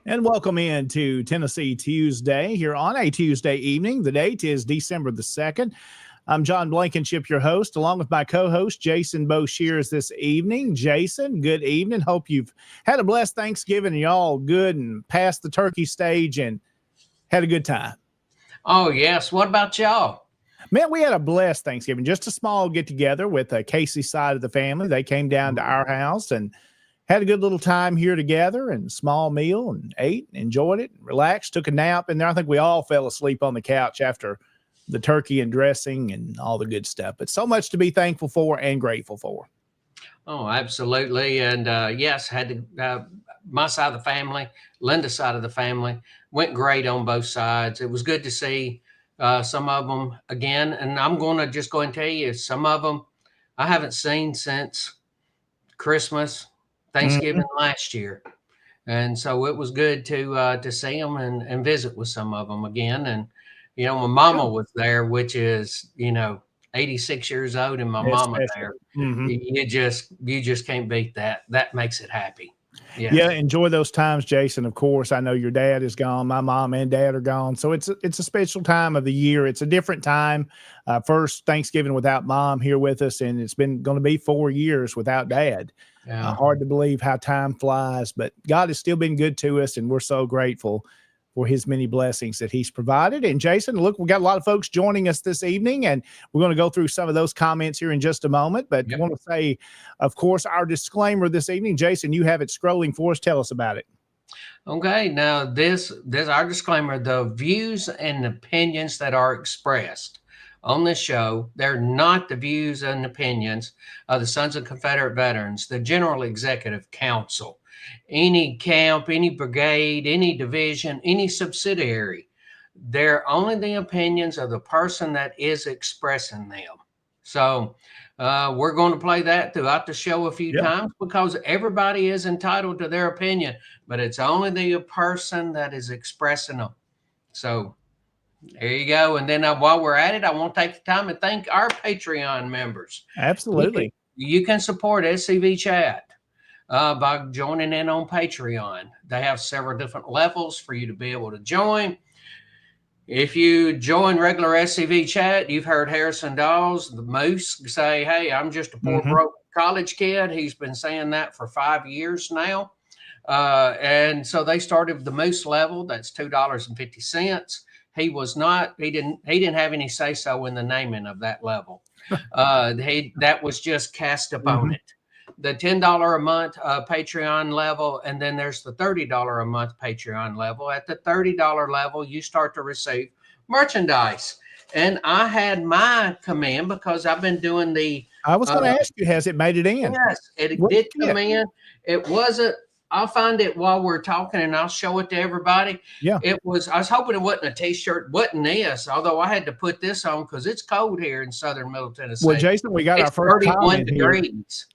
And welcome into Tennessee Tuesday here on a Tuesday evening. The date is December the 2nd. I'm John Blankenship, your host, along with my co-host, Jason Boshears, this evening. Jason, good evening. Hope you've had a blessed Thanksgiving and y'all good and passed the turkey stage and had a good time. Oh, yes. What about y'all? Man, we had a blessed Thanksgiving, just a small get-together with Casey's side of the family. They came down to our house and had a good little time here together and small meal and ate and enjoyed it, relaxed, took a nap. And then I think we all fell asleep on the couch after the turkey and dressing and all the good stuff. But so much to be thankful for and grateful for. Oh, absolutely. And yes, had to, my side of the family, Linda's side of the family went great on both sides. It was good to see some of them again. And I'm going to just go and tell you, some of them I haven't seen since Christmas, Thanksgiving last year. And so it was good to see them and visit with some of them again. And, you know, my mama was there, which is, 86 years old, and my mama there. You just can't beat that. That makes it happy. Yeah, enjoy those times, Jason. Of course, I know your dad is gone. My mom and dad are gone. So it's a special time of the year. It's a different time. First Thanksgiving without mom here with us, and it's been going to be 4 years without dad. Yeah. Hard to believe how time flies, but God has still been good to us, and we're so grateful for his many blessings that he's provided. And Jason, look, we got a lot of folks joining us this evening, and we're going to go through some of those comments here in just a moment. But I want to say, of course, our disclaimer this evening. Jason, you have it scrolling for us. Tell us about it. Okay. Now, this our disclaimer: the views and opinions that are expressed on this show, they're not the views and opinions of the Sons of Confederate Veterans, the General Executive Council, any camp, any brigade, any division, any subsidiary. They're only the opinions of the person that is expressing them. So we're going to play that throughout the show a few times, because everybody is entitled to their opinion, but it's only the person that is expressing them. So there you go. And then while we're at it, I want to take the time and thank our Patreon members. Absolutely. You can support SCV Chat by joining in on Patreon. They have several different levels for you to be able to join. If you join regular SCV Chat, you've heard Harrison Dawes, the Moose, say, hey, I'm just a poor broke college kid. He's been saying that for 5 years now. And so they started the Moose level. That's $2.50. he was not. He didn't have any say so in the naming of that level. That was just cast upon Mhm. it. The $10 a month Patreon level, and then there's the $30 a month Patreon level. At the $30 level, you start to receive merchandise. And I had my come in because I've been doing the. I was going to ask you, has it made it in? Yes, it Where'd did you come get? in. It wasn't. I'll find it while we're talking, and I'll show it to everybody. Yeah. It was. I was hoping it wasn't a T-shirt. Wasn't this? Although I had to put this on because it's cold here in southern Middle Tennessee. Well, Jason, we got it's our first 31 comment here. degrees.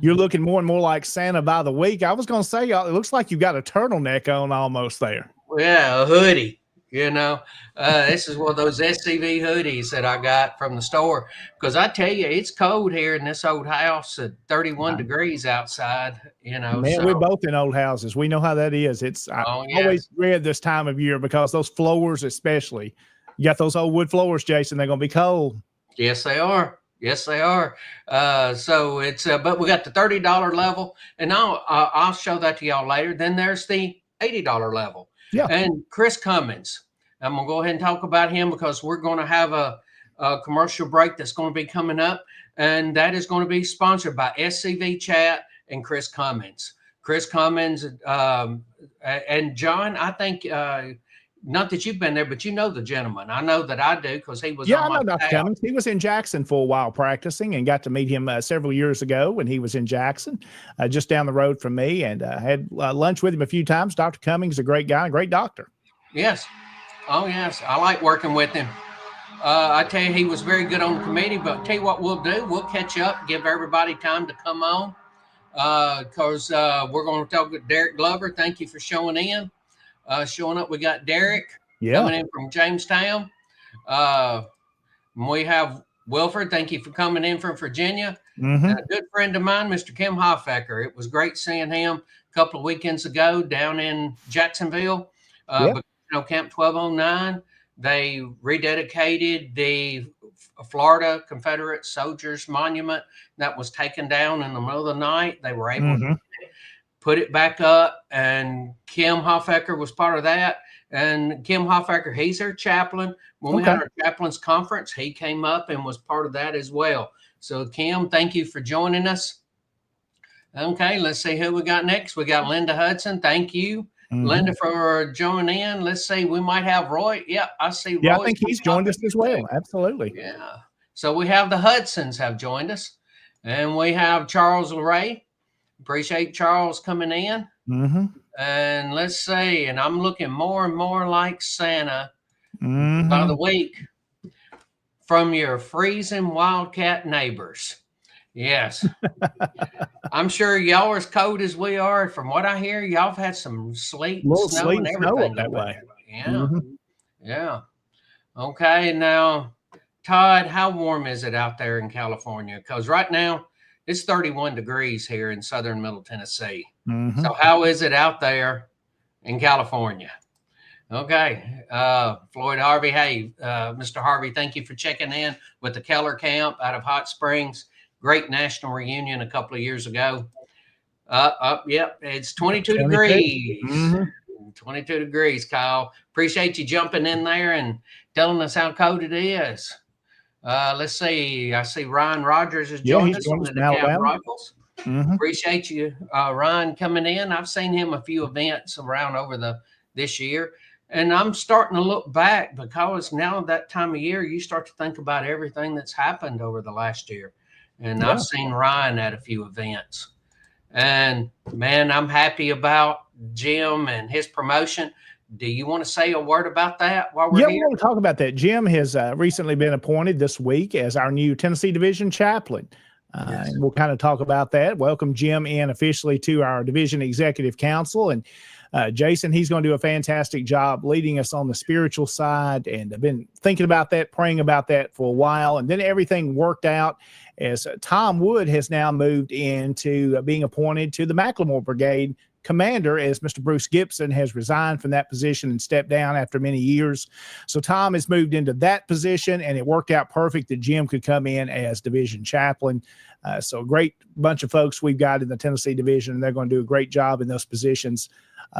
You're looking more and more like Santa by the week. I was going to say, it looks like you've got a turtleneck on almost there. Yeah, a hoodie. This is one of those SCV hoodies that I got from the store because I tell you, it's cold here in this old house at 31 degrees outside. Man, we're both in old houses. We know how that is. I always dread this time of year because those floors, especially, you got those old wood floors, Jason. They're going to be cold. Yes, they are. Yes, they are. So it's but we got the $30 level, and I'll show that to y'all later. Then there's the $80 level. Yeah. And Chris Cummins, I'm gonna go ahead and talk about him because we're going to have a commercial break that's going to be coming up, and that is going to be sponsored by SCV Chat and Chris Cummins. Chris Cummins and John, I think. Not that you've been there, but you know the gentleman. I know that I do because he was. Yeah, I know Dr. Cummings. He was in Jackson for a while practicing, and got to meet him several years ago when he was in Jackson, just down the road from me, and had lunch with him a few times. Dr. Cummings is a great guy, a great doctor. Yes. Oh, yes. I like working with him. I tell you, he was very good on the committee, but tell you what we'll do. We'll catch up, give everybody time to come on because we're going to talk with Derek Glover. Thank you for showing in. Showing up, we got Derek coming in from Jamestown. We have Wilford. Thank you for coming in from Virginia. Mm-hmm. And a good friend of mine, Mr. Kim Hoffecker. It was great seeing him a couple of weekends ago down in Jacksonville. Camp 1209. They rededicated the Florida Confederate Soldiers Monument that was taken down in the middle of the night. They were able to put it back up, and Kim Hoffecker was part of that. And Kim Hoffecker, he's our chaplain. When we had our chaplains conference, he came up and was part of that as well. So Kim, thank you for joining us. Okay, let's see who we got next. We got Linda Hudson. Thank you, Linda, for joining in. Let's see, we might have Roy. Yeah, I see Roy. Yeah, I think he's joined us as well. Absolutely. Yeah. So we have the Hudsons have joined us, and we have Charles LeRae. Appreciate Charles coming in. And let's see, and I'm looking more and more like Santa by the week from your freezing wildcat neighbors. Yes. I'm sure y'all are as cold as we are. From what I hear, y'all have had some sleet, snow, and everything that way. Yeah. Yeah. Okay. Now, Todd, how warm is it out there in California? Because right now, it's 31 degrees here in southern Middle Tennessee. So how is it out there in California? Okay. Floyd Harvey. Hey, Mr. Harvey, thank you for checking in with the Keller Camp out of Hot Springs. Great national reunion a couple of years ago. Yep. It's 22 degrees. 22 degrees, Kyle. Appreciate you jumping in there and telling us how cold it is. Let's see. I see Ryan Rogers has joined us from the DeKalb Rifles. Appreciate you, Ryan, coming in. I've seen him a few events around over this year, and I'm starting to look back because now that time of year, you start to think about everything that's happened over the last year. And I've seen Ryan at a few events, and man, I'm happy about Jim and his promotion. Do you want to say a word about that while we're here? Yeah, we want to talk about that. Jim has recently been appointed this week as our new Tennessee Division chaplain. And we'll kind of talk about that. Welcome Jim in officially to our Division Executive Council. And Jason, he's going to do a fantastic job leading us on the spiritual side. And I've been thinking about that, praying about that for a while. And then everything worked out as Tom Wood has now moved into being appointed to the McLemore Brigade commander, as Mr. Bruce Gibson has resigned from that position and stepped down after many years. So Tom has moved into that position, and it worked out perfect that Jim could come in as division chaplain. So a great bunch of folks we've got in the Tennessee division, and they're going to do a great job in those positions.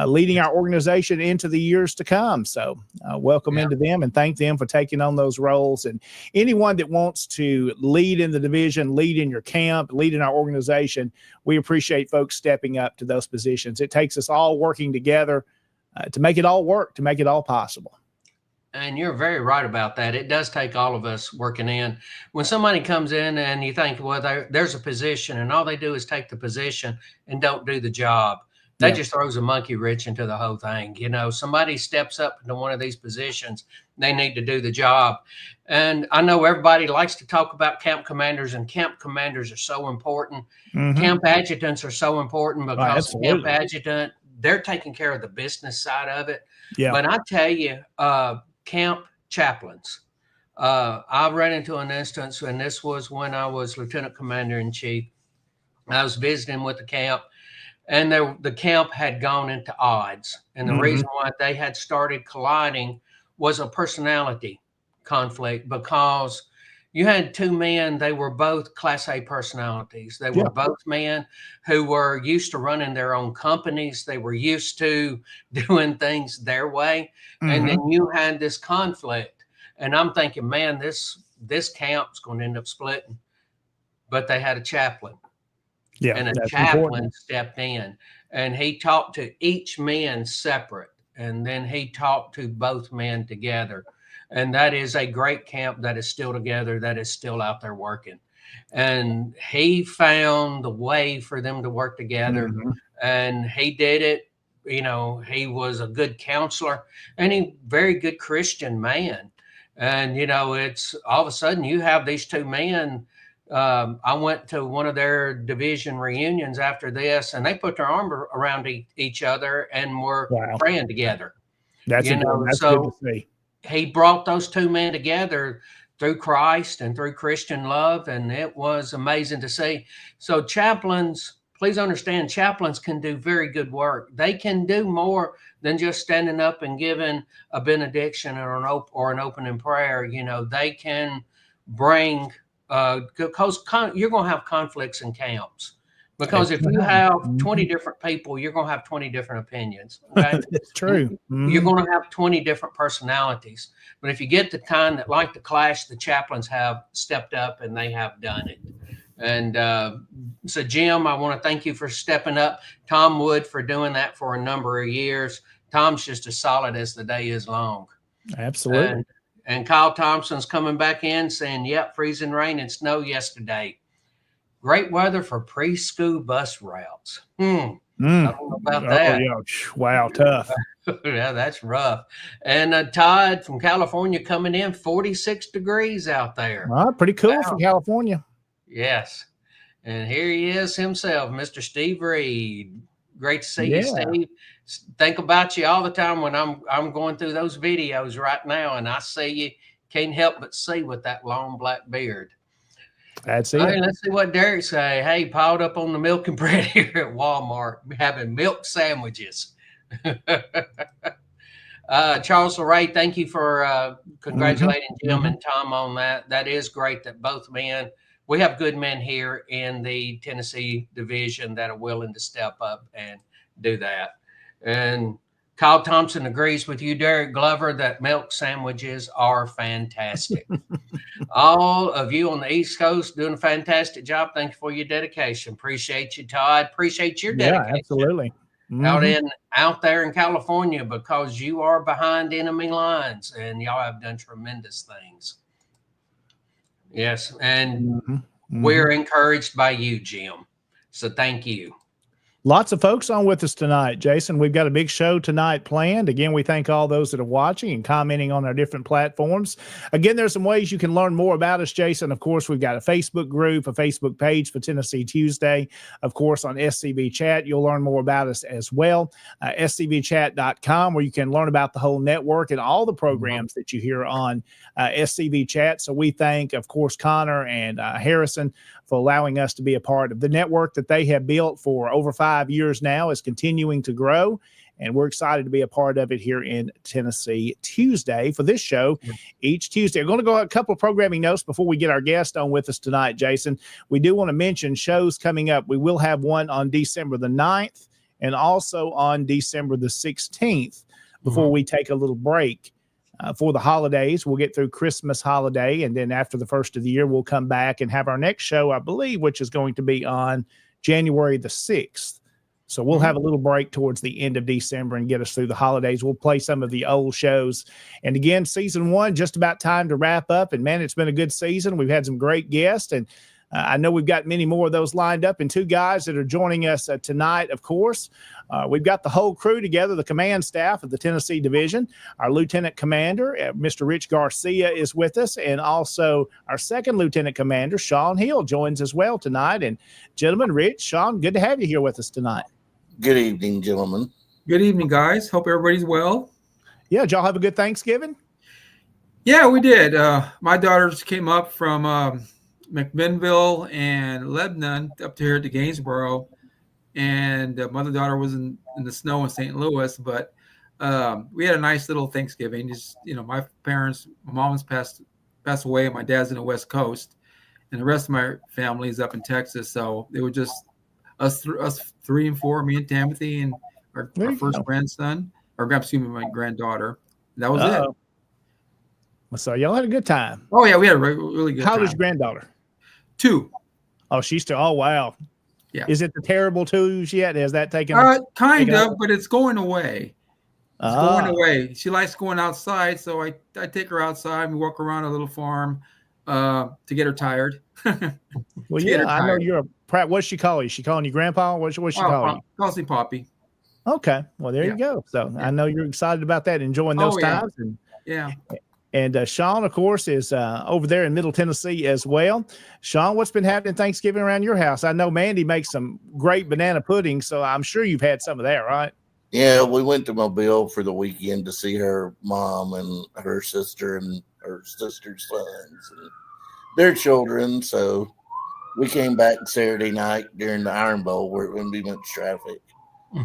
leading our organization into the years to come. So welcome into them and thank them for taking on those roles. And anyone that wants to lead in the division, lead in your camp, lead in our organization, we appreciate folks stepping up to those positions. It takes us all working together to make it all work, to make it all possible. And you're very right about that. It does take all of us working in. When somebody comes in and you think, well, there's a position and all they do is take the position and don't do the job, that just throws a monkey wrench into the whole thing. You know, somebody steps up into one of these positions, they need to do the job. And I know everybody likes to talk about camp commanders, and camp commanders are so important. Camp adjutants are so important because camp adjutant, they're taking care of the business side of it. But I tell you, camp chaplains, I ran into an instance, and this was when I was lieutenant commander in chief. I was visiting with the camp, and the camp had gone into odds. And the reason why they had started colliding was a personality conflict, because you had two men, they were both Class A personalities. They were both men who were used to running their own companies. They were used to doing things their way. And then you had this conflict. And I'm thinking, man, this camp's going to end up splitting. But they had a chaplain. And a chaplain stepped in, and he talked to each man separate, and then he talked to both men together. And that is a great camp that is still together, that is still out there working. And he found the way for them to work together, and he did it. You know, he was a good counselor and a very good Christian man. And, you know, it's all of a sudden you have these two men. I went to one of their division reunions after this, and they put their arm around each other and were praying together. That's good to see. He brought those two men together through Christ and through Christian love, and it was amazing to see. So chaplains, please understand, chaplains can do very good work. They can do more than just standing up and giving a benediction or an opening prayer. You know, they can bring, because you're going to have conflicts in camps. Because if you have 20 different people, you're going to have 20 different opinions. Okay? That's true. You're going to have 20 different personalities. But if you get the kind that like to clash, the chaplains have stepped up and they have done it. And so, Jim, I want to thank you for stepping up. Tom Wood for doing that for a number of years. Tom's just as solid as the day is long. Absolutely. And Kyle Thompson's coming back in saying, yep, freezing rain and snow yesterday. Great weather for preschool bus routes. I don't know about that. Yeah. Wow, tough. Yeah, that's rough. And Todd from California coming in, 46 degrees out there. Pretty cool from California. Yes. And here he is himself, Mr. Steve Reed. Great to see you, Steve. Think about you all the time when I'm going through those videos right now, and I see you. Can't help but see with that long black beard. That's it. Hey, let's see what Derek say. Hey, piled up on the milk and bread here at Walmart, having milk sandwiches. Charles LeRae, thank you for congratulating Jim and Tom on that. That is great that both men, we have good men here in the Tennessee division that are willing to step up and do that. And Kyle Thompson agrees with you, Derek Glover, that milk sandwiches are fantastic. All of you on the East Coast doing a fantastic job. Thank you for your dedication. Appreciate you, Todd. Appreciate your dedication. Yeah, absolutely. Out there in California, because you are behind enemy lines and y'all have done tremendous things. Yes, and we're encouraged by you, Jim. So thank you. Lots of folks on with us tonight, Jason. We've got a big show tonight planned. Again, we thank all those that are watching and commenting on our different platforms. Again, there's some ways you can learn more about us, Jason. Of course, we've got a Facebook group, a Facebook page for Tennessee Tuesday. Of course, on SCB Chat, you'll learn more about us as well. SCBchat.com, where you can learn about the whole network and all the programs that you hear on SCB Chat. So we thank, of course, Connor and Harrison for allowing us to be a part of the network that they have built for over 5 years now, is continuing to grow. And we're excited to be a part of it here in Tennessee Tuesday for this show each Tuesday. I'm going to go a couple of programming notes before we get our guest on with us tonight, Jason. We do want to mention shows coming up. We will have one on December the 9th and also on December the 16th before we take a little break for the holidays. We'll get through Christmas holiday, and then after the first of the year, we'll come back and have our next show, I believe, which is going to be on January the 6th. So we'll have a little break towards the end of December and get us through the holidays. We'll play some of the old shows. And again, season one, just about time to wrap up. And man, it's been a good season. We've had some great guests, and I know we've got many more of those lined up, and two guys that are joining us tonight, of course. We've got the whole crew together, the command staff of the Tennessee Division. Our Lieutenant Commander, Mr. Rich Garcia, is with us, and also our second Lieutenant Commander, Sean Hill, joins as well tonight. And gentlemen, Rich, Sean, good to have you here with us tonight. Good evening, gentlemen. Good evening, guys. Hope everybody's well. Yeah, did y'all have a good Thanksgiving? Yeah, we did. My daughters came up from McMinnville and Lebanon up to here to Gainesboro, and my other daughter was in the snow in St. Louis. But we had a nice little Thanksgiving. Just my mom's passed away, and my dad's in the West Coast, and the rest of my family is up in Texas. So it was just us 3 and 4, me and Timothy, and our first grandson, or excuse me, my granddaughter. That was it. So y'all had a good time. Oh yeah, we had a really good time. How old is your granddaughter? 2. Oh, she's still. Oh wow. Yeah. Is it the terrible 2s yet? Has that taken? Kind of, but it's going away. It's going away. She likes going outside, so I take her outside. We walk around a little farm to get her tired. Well, yeah, I know you're a. What's she calling you? She calling you Grandpa? What's she calling you? Calls me Poppy. Okay, well there you go. So I know you're excited about that, enjoying those times. And Sean, of course, is over there in Middle Tennessee as well. Sean, what's been happening Thanksgiving around your house? I know Mandy makes some great banana pudding, so I'm sure you've had some of that, right? Yeah, we went to Mobile for the weekend to see her mom and her sister and her sister's sons and their children. So we came back Saturday night during the Iron Bowl where it wouldn't be much traffic.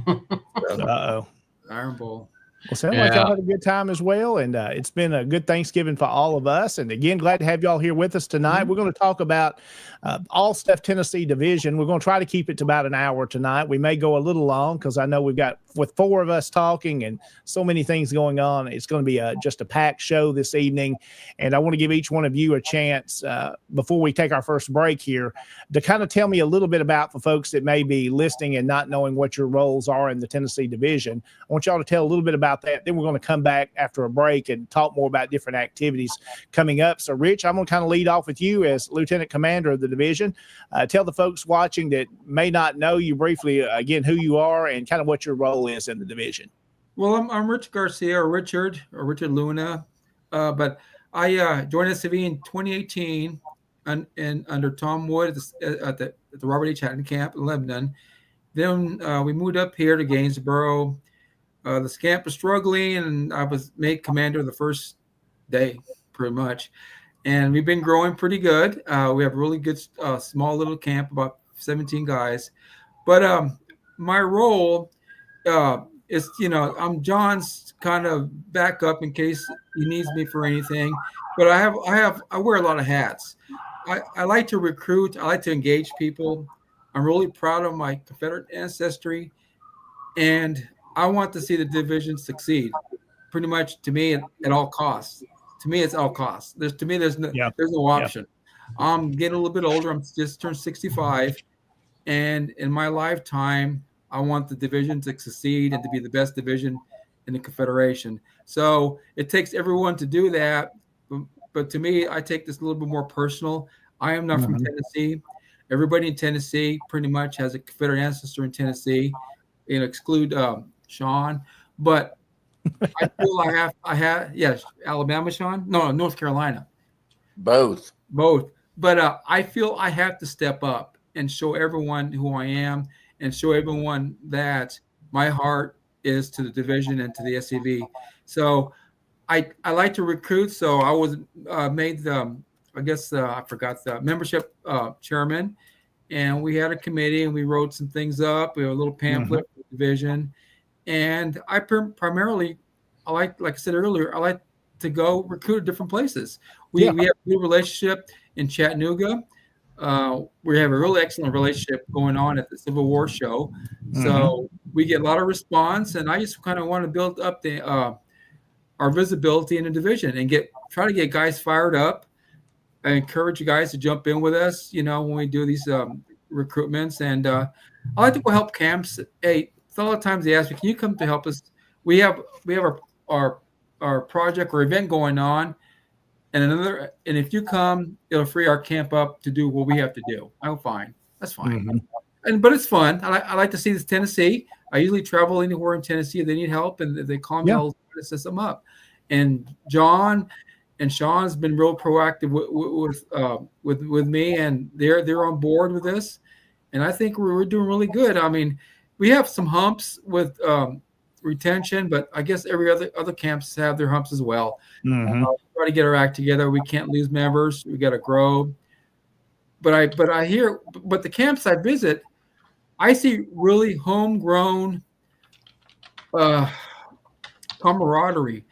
Uh-oh. Iron Bowl. Well, sounds like y'all had a good time as well, and it's been a good Thanksgiving for all of us. And again, glad to have y'all here with us tonight. We're going to talk about all stuff Tennessee Division. We're going to try to keep it to about an hour tonight. We may go a little long because I know we've got, with 4 of us talking and so many things going on, it's going to be just a packed show this evening. And I want to give each one of you a chance before we take our first break here to kind of tell me a little bit about, for folks that may be listening and not knowing what your roles are in the Tennessee Division. I want y'all to tell a little bit about that. Then we're going to come back after a break and talk more about different activities coming up. So, Rich, I'm going to kind of lead off with you as Lieutenant Commander of the division. Tell the folks watching that may not know you briefly, again, who you are and kind of what your role is in the division. Well, I'm Rich Garcia, or Richard Luna, but I joined SCV in 2018 and under Tom Wood at the Robert H. Hatton Camp in Lebanon. Then we moved up here to Gainesboro. The camp was struggling, and I was made commander the first day, pretty much. And we've been growing pretty good. We have a really good small little camp, about 17 guys. But my role is, I'm John's kind of backup in case he needs me for anything. But I wear a lot of hats. I like to recruit. I like to engage people. I'm really proud of my Confederate ancestry, and I want to see the division succeed. Pretty much, to me, at all costs. To me, it's all costs. There's no option. I'm getting a little bit older. I'm just turned 65, and in my lifetime, I want the division to succeed and to be the best division in the Confederation. So it takes everyone to do that. But to me, I take this a little bit more personal. I am not from Tennessee. Everybody in Tennessee pretty much has a Confederate ancestor in Tennessee. Exclude Sean, but I feel I have yes, Alabama, Sean. No, North Carolina. Both. But I feel I have to step up and show everyone who I am, and show everyone that my heart is to the division and to the SCV. So I like to recruit. So I was made I forgot the membership chairman, and we had a committee and we wrote some things up. We have a little pamphlet for the division, and I primarily, like I said earlier, I like to go recruit at different places. We have a good relationship in Chattanooga. We have a really excellent relationship going on at the Civil War show. So we get a lot of response, and I just kind of want to build up the our visibility in the division and try to get guys fired up. I encourage you guys to jump in with us, when we do these recruitments. And I like to go help camps. Hey, a lot of times they ask me, can you come to help us? We have our project or event going on, and if you come, it'll free our camp up to do what we have to do. I'm fine. That's fine. Mm-hmm. But it's fun. I like to see this Tennessee. I usually travel anywhere in Tennessee if they need help, and if they call me, I'll set them up. And John and Sean's been real proactive with me, and they're on board with this. And I think we're doing really good. I mean, we have some humps with retention, but I guess every other camps have their humps as well. Mm-hmm. Try to get our act together. We can't lose members. We got to grow. But the camps I visit, I see really homegrown camaraderie.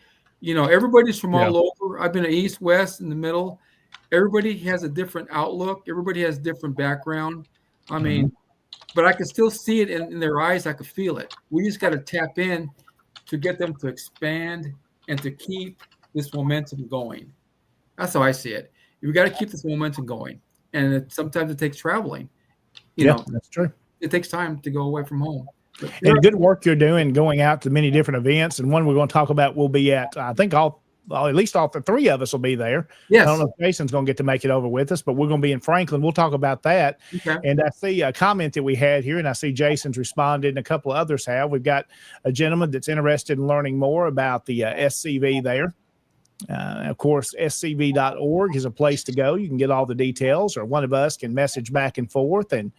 Everybody's from all over. I've been to East, West, in the middle. Everybody has a different outlook. Everybody has different background. I mean, but I can still see it in their eyes. I can feel it. We just got to tap in to get them to expand and to keep this momentum going. That's how I see it. We got to keep this momentum going. And sometimes it takes traveling. You know, that's true. It takes time to go away from home. And good work you're doing, going out to many different events. And one we're going to talk about will be at, I think at least all the three of us will be there. Yes. I don't know if Jason's going to get to make it over with us, but we're going to be in Franklin. We'll talk about that. Okay. And I see a comment that we had here, and I see Jason's responded, and a couple of others have. We've got a gentleman that's interested in learning more about the SCV there. Of course, scv.org is a place to go. You can get all the details, or one of us can message back and forth, and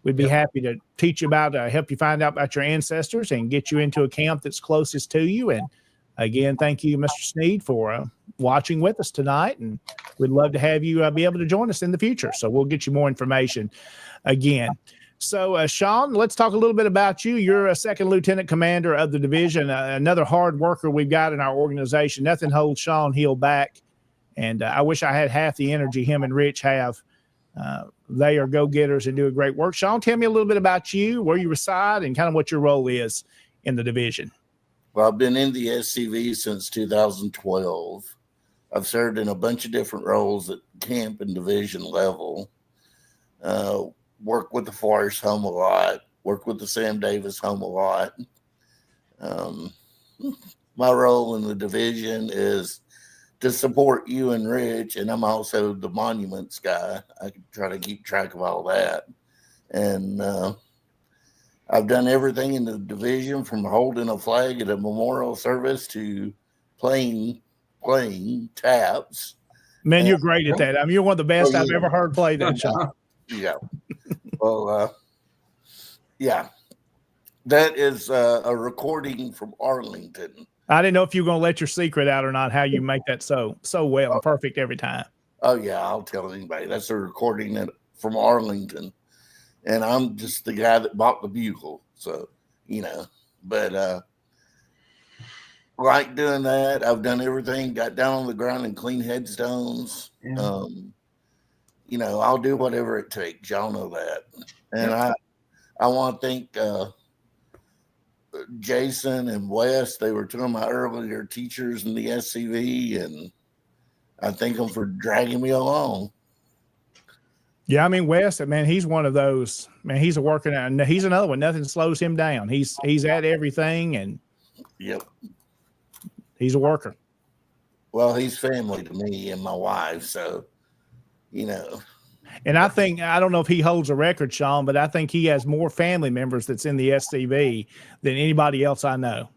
we'd be happy to teach you about, help you find out about your ancestors and get you into a camp that's closest to you. And again, thank you, Mr. Sneed, for watching with us tonight. And we'd love to have you be able to join us in the future. So we'll get you more information again. So, Sean, let's talk a little bit about you. You're a second lieutenant commander of the division, another hard worker we've got in our organization. Nothing holds Sean Hill back. And I wish I had half the energy him and Rich have. They are go-getters and do a great work. Sean, tell me a little bit about you, where you reside, and kind of what your role is in the division. Well, I've been in the SCV since 2012. I've served in a bunch of different roles at camp and division level. Worked with the Forest Home a lot. Worked with the Sam Davis Home a lot. My role in the division is to support you and Rich, and I'm also the monuments guy. I can try to keep track of all that. And I've done everything in the division, from holding a flag at a memorial service to playing taps. Man, you're great at that. I mean, you're one of the best I've ever heard play that shot. Yeah. Well, yeah. That is a recording from Arlington. I didn't know if you were going to let your secret out or not, how you make that so well and perfect every time. Oh, yeah, I'll tell anybody. That's a recording from Arlington. And I'm just the guy that bought the bugle. So, but like doing that. I've done everything, got down on the ground and clean headstones. Yeah. I'll do whatever it takes. Y'all know that. And I want to thank Jason and Wes. They were two of my earlier teachers in the SCV, and I thank them for dragging me along. Yeah, I mean, Wes, man, he's one of those. Man, he's a worker now. He's another one. Nothing slows him down. He's at everything, and yep, he's a worker. Well, he's family to me and my wife, so And I think, I don't know if he holds a record, Sean, but I think he has more family members that's in the SCV than anybody else I know.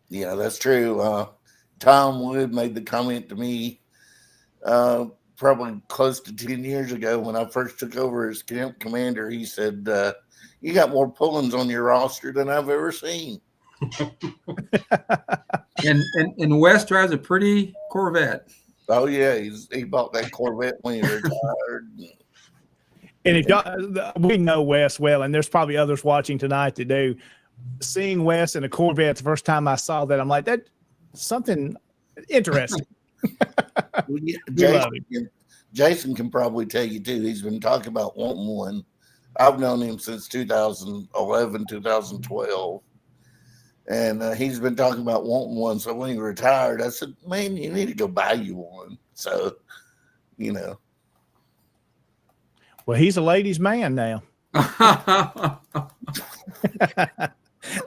Yeah, that's true. Tom Wood made the comment to me probably close to 10 years ago when I first took over as camp commander. He said, you got more pull-ins on your roster than I've ever seen. and Wes drives a pretty Corvette. Oh, yeah, he bought that Corvette when he retired. And if y'all, we know Wes well, and there's probably others watching tonight that do. Seeing Wes in a Corvette the first time I saw that, I'm like, that's something interesting. Jason can probably tell you, too. He's been talking about wanting one I've known him since 2011, 2012. And he's been talking about wanting one. So when he retired, I said, man, you need to go buy you one. So, you know. Well, he's a ladies' man now. I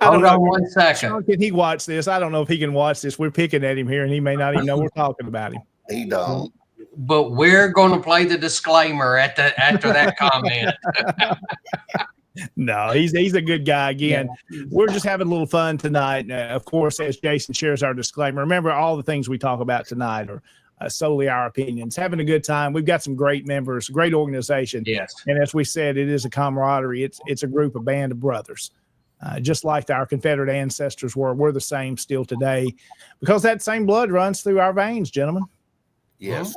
don't Hold know. on one second. Sean, can he watch this? I don't know if he can watch this. We're picking at him here, and he may not even know we're talking about him. He don't. But we're going to play the disclaimer after that comment. No, he's a good guy. Again, we're just having a little fun tonight. Of course, as Jason shares our disclaimer, remember all the things we talk about tonight are solely our opinions. Having a good time. We've got some great members, great organization. Yes. And as we said, it is a camaraderie. It's a group, a band of brothers. Just like our Confederate ancestors were, we're the same still today because that same blood runs through our veins, gentlemen. Yes.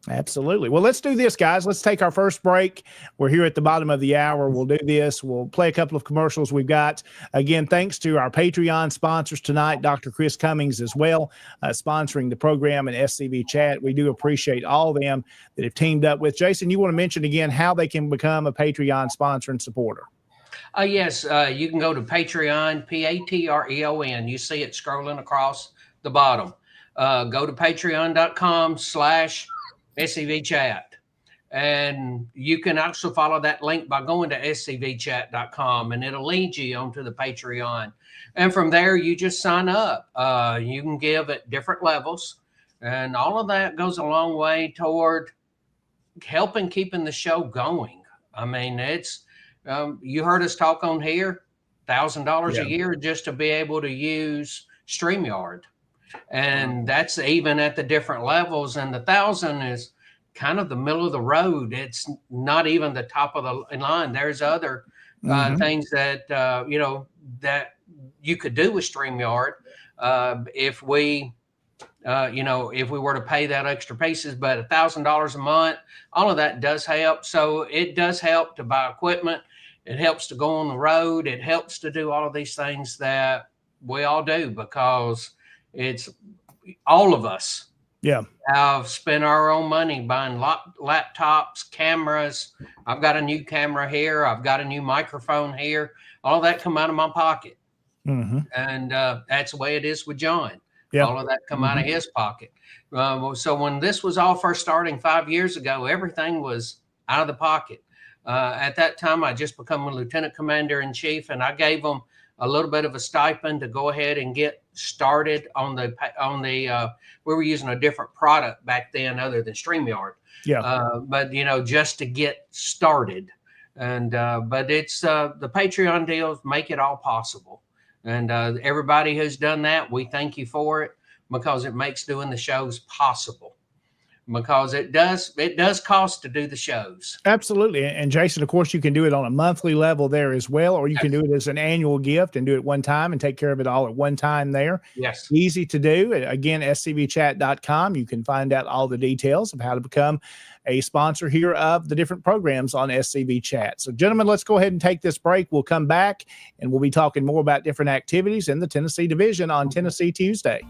Absolutely. Well, let's do this, guys. Let's take our first break. We're here at the bottom of the hour. We'll do this. We'll play a couple of commercials we've got. Again, thanks to our Patreon sponsors tonight, Dr. Chris Cummings as well, sponsoring the program and SCV Chat. We do appreciate all of them that have teamed up with. Jason, you want to mention again how they can become a Patreon sponsor and supporter? Yes, you can go to Patreon, Patreon. You see it scrolling across the bottom. Go to patreon.com/SCV Chat. And you can also follow that link by going to scvchat.com, and it'll lead you onto the Patreon. And from there, you just sign up. You can give at different levels. And all of that goes a long way toward helping keeping the show going. I mean, it's you heard us talk on here, $1,000 a year just to be able to use StreamYard. And that's even at the different levels. And the 1,000 is kind of the middle of the road. It's not even the top of the line. There's other things that, that you could do with StreamYard if we, if we were to pay that extra pieces. But $1,000 a month, all of that does help. So it does help to buy equipment. It helps to go on the road. It helps to do all of these things that we all do because it's all of us have spent our own money buying laptops, cameras. I've got a new camera here. I've got a new microphone here. All that come out of my pocket. And that's the way it is with John. All of that come out of his pocket. So when this was all first starting 5 years ago, everything was out of the pocket. At that time, I just become a lieutenant commander in chief, and I gave them a little bit of a stipend to go ahead and get started on the we were using a different product back then other than StreamYard. But just to get started. And but it's the Patreon deals make it all possible. And everybody who's done that, we thank you for it because it makes doing the shows possible. Because it does cost to do the shows. Absolutely. And Jason, of course, you can do it on a monthly level there as well, or you can do it as an annual gift and do it one time and take care of it all at one time there. Yes. Easy to do. Again, scvchat.com. You can find out all the details of how to become a sponsor here of the different programs on SCV Chat. So, gentlemen, let's go ahead and take this break. We'll come back and we'll be talking more about different activities in the Tennessee Division on Tennessee Tuesday.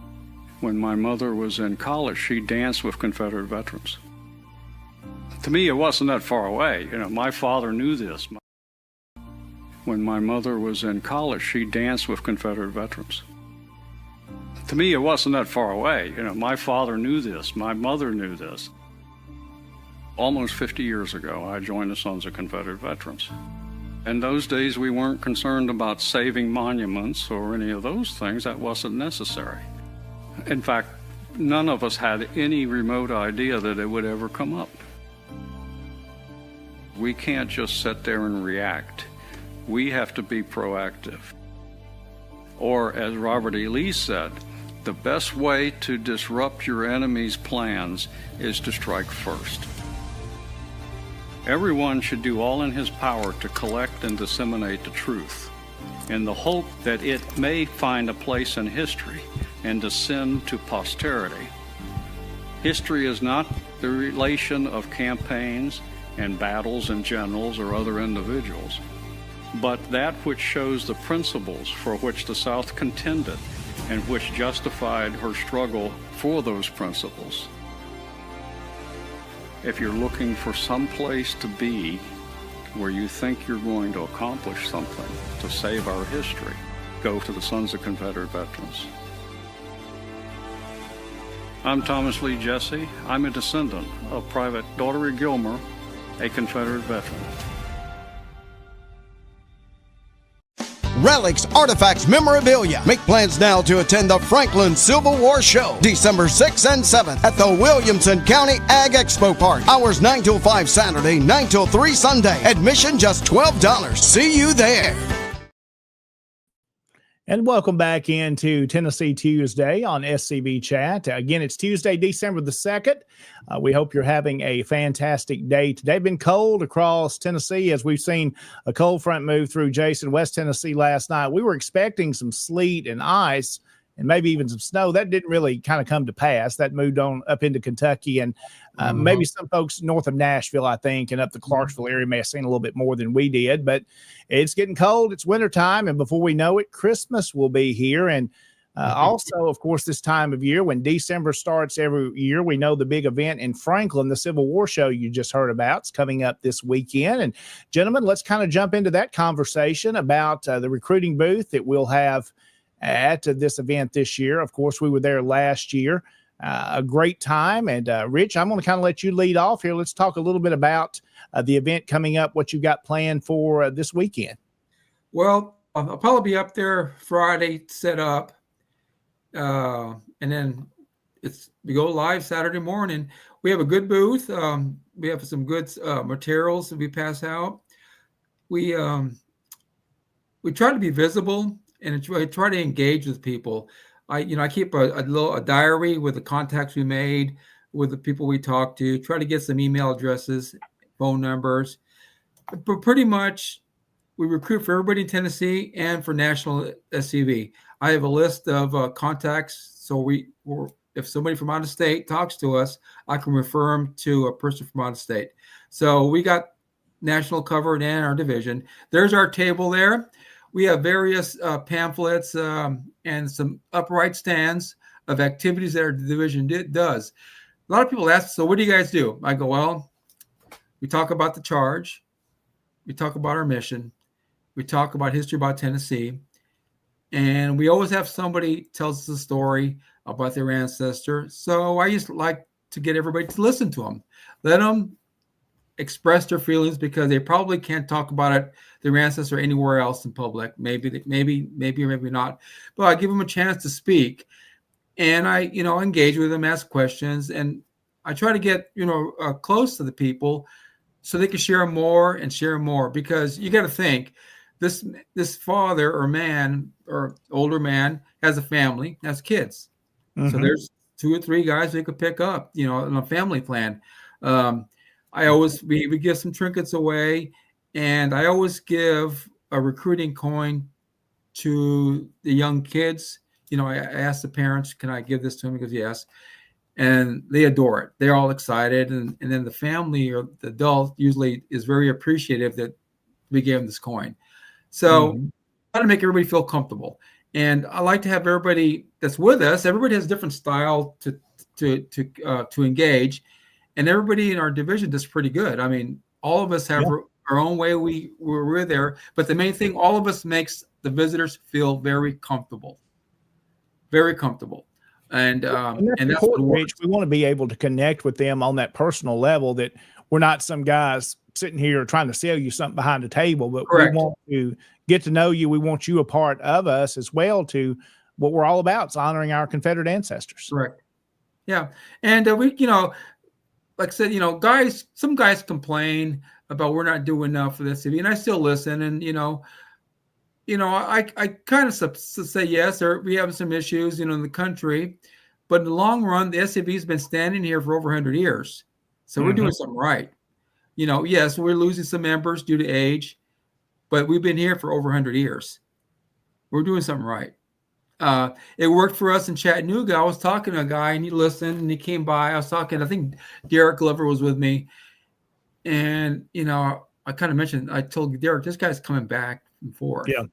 When my mother was in college, she danced with Confederate veterans. To me, it wasn't that far away. My father knew this. When my mother was in college, she danced with Confederate veterans. To me, it wasn't that far away. My father knew this. My mother knew this. Almost 50 years ago, I joined the Sons of Confederate Veterans. In those days, we weren't concerned about saving monuments or any of those things. That wasn't necessary. In fact, none of us had any remote idea that it would ever come up. We can't just sit there and react. We have to be proactive. Or, as Robert E. Lee said, the best way to disrupt your enemy's plans is to strike first. Everyone should do all in his power to collect and disseminate the truth, in the hope that it may find a place in history and descend to posterity. History is not the relation of campaigns and battles and generals or other individuals, but that which shows the principles for which the South contended and which justified her struggle for those principles. If you're looking for some place to be where you think you're going to accomplish something to save our history, go to the Sons of Confederate Veterans. I'm Thomas Lee Jesse. I'm a descendant of Private Daughtery Gilmer, a Confederate veteran. Relics, artifacts, memorabilia. Make plans now to attend the Franklin Civil War Show, December 6th and 7th at the Williamson County Ag Expo Park. Hours 9 till 5 Saturday, 9 till 3 Sunday. Admission just $12. See you there. And welcome back into Tennessee Tuesday on SCB Chat. Again, it's Tuesday, December the 2nd. We hope you're having a fantastic day today. Been cold across Tennessee as we've seen a cold front move through Jason, West Tennessee last night. We were expecting some sleet and ice and maybe even some snow. That didn't really kind of come to pass. That moved on up into Kentucky and maybe some folks north of Nashville, I think, and up the Clarksville area may have seen a little bit more than we did. But it's getting cold. It's wintertime. And before we know it, Christmas will be here. And also, of course, this time of year when December starts every year, we know the big event in Franklin, the Civil War Show you just heard about, is coming up this weekend. And gentlemen, let's kind of jump into that conversation about the recruiting booth that we'll have at this event this year. Of course, we were there last year. A great time. And Rich, I'm going to kind of let you lead off here. Let's talk a little bit about the event coming up, what you got planned for this weekend. Well, I'll probably be up there Friday, set up. And then we go live Saturday morning. We have a good booth. We have some good materials that we pass out. We try to be visible and try to engage with people. I keep a diary with the contacts we made, with the people we talked to, try to get some email addresses, phone numbers. But pretty much we recruit for everybody in Tennessee and for national SCV. I have a list of contacts. So if somebody from out of state talks to us, I can refer them to a person from out of state. So we got national covered and our division. There's our table there. We have various pamphlets and some upright stands of activities that our division does. A lot of people ask, so what do you guys do? I go, well, we talk about the charge. We talk about our mission. We talk about history about Tennessee. And we always have somebody tells us a story about their ancestor. So I just like to get everybody to listen to them. Let them express their feelings because they probably can't talk about it, their ancestor, anywhere else in public. Maybe or maybe not. But I give them a chance to speak, and I, engage with them, ask questions, and I try to get close to the people so they can share more and share more. Because you got to think, this father or man or older man has a family, has kids. Mm-hmm. So there's 2 or 3 guys they could pick up, in a family plan. We give some trinkets away, and I always give a recruiting coin to the young kids. I ask the parents, can I give this to them? Because yes. And they adore it. They're all excited. And then the family or the adult usually is very appreciative that we gave them this coin. So try to make everybody feel comfortable. And I like to have everybody that's with us, everybody has a different style to engage. And everybody in our division does pretty good. I mean, all of us have our own way we're there. But the main thing, all of us makes the visitors feel very comfortable. Very comfortable. And that's what Rich, we want to be able to connect with them on that personal level, that we're not some guys sitting here trying to sell you something behind the table, but Correct. We want to get to know you. We want you a part of us as well, to what we're all about. It's honoring our Confederate ancestors. Correct. Yeah. And like I said, some guys complain about we're not doing enough for the city, and I still listen. And I kind of say yes, we have some issues, in the country, but in the long run, the SCV has been standing here for over 100 years, so we're doing something right. Yes, we're losing some members due to age, but we've been here for over 100 years. We're doing something right. It worked for us in Chattanooga. I was talking to a guy and he listened and he came by. I think Derek Glover was with me. And, I kind of mentioned, I told Derek, this guy's coming back and forth. Yeah.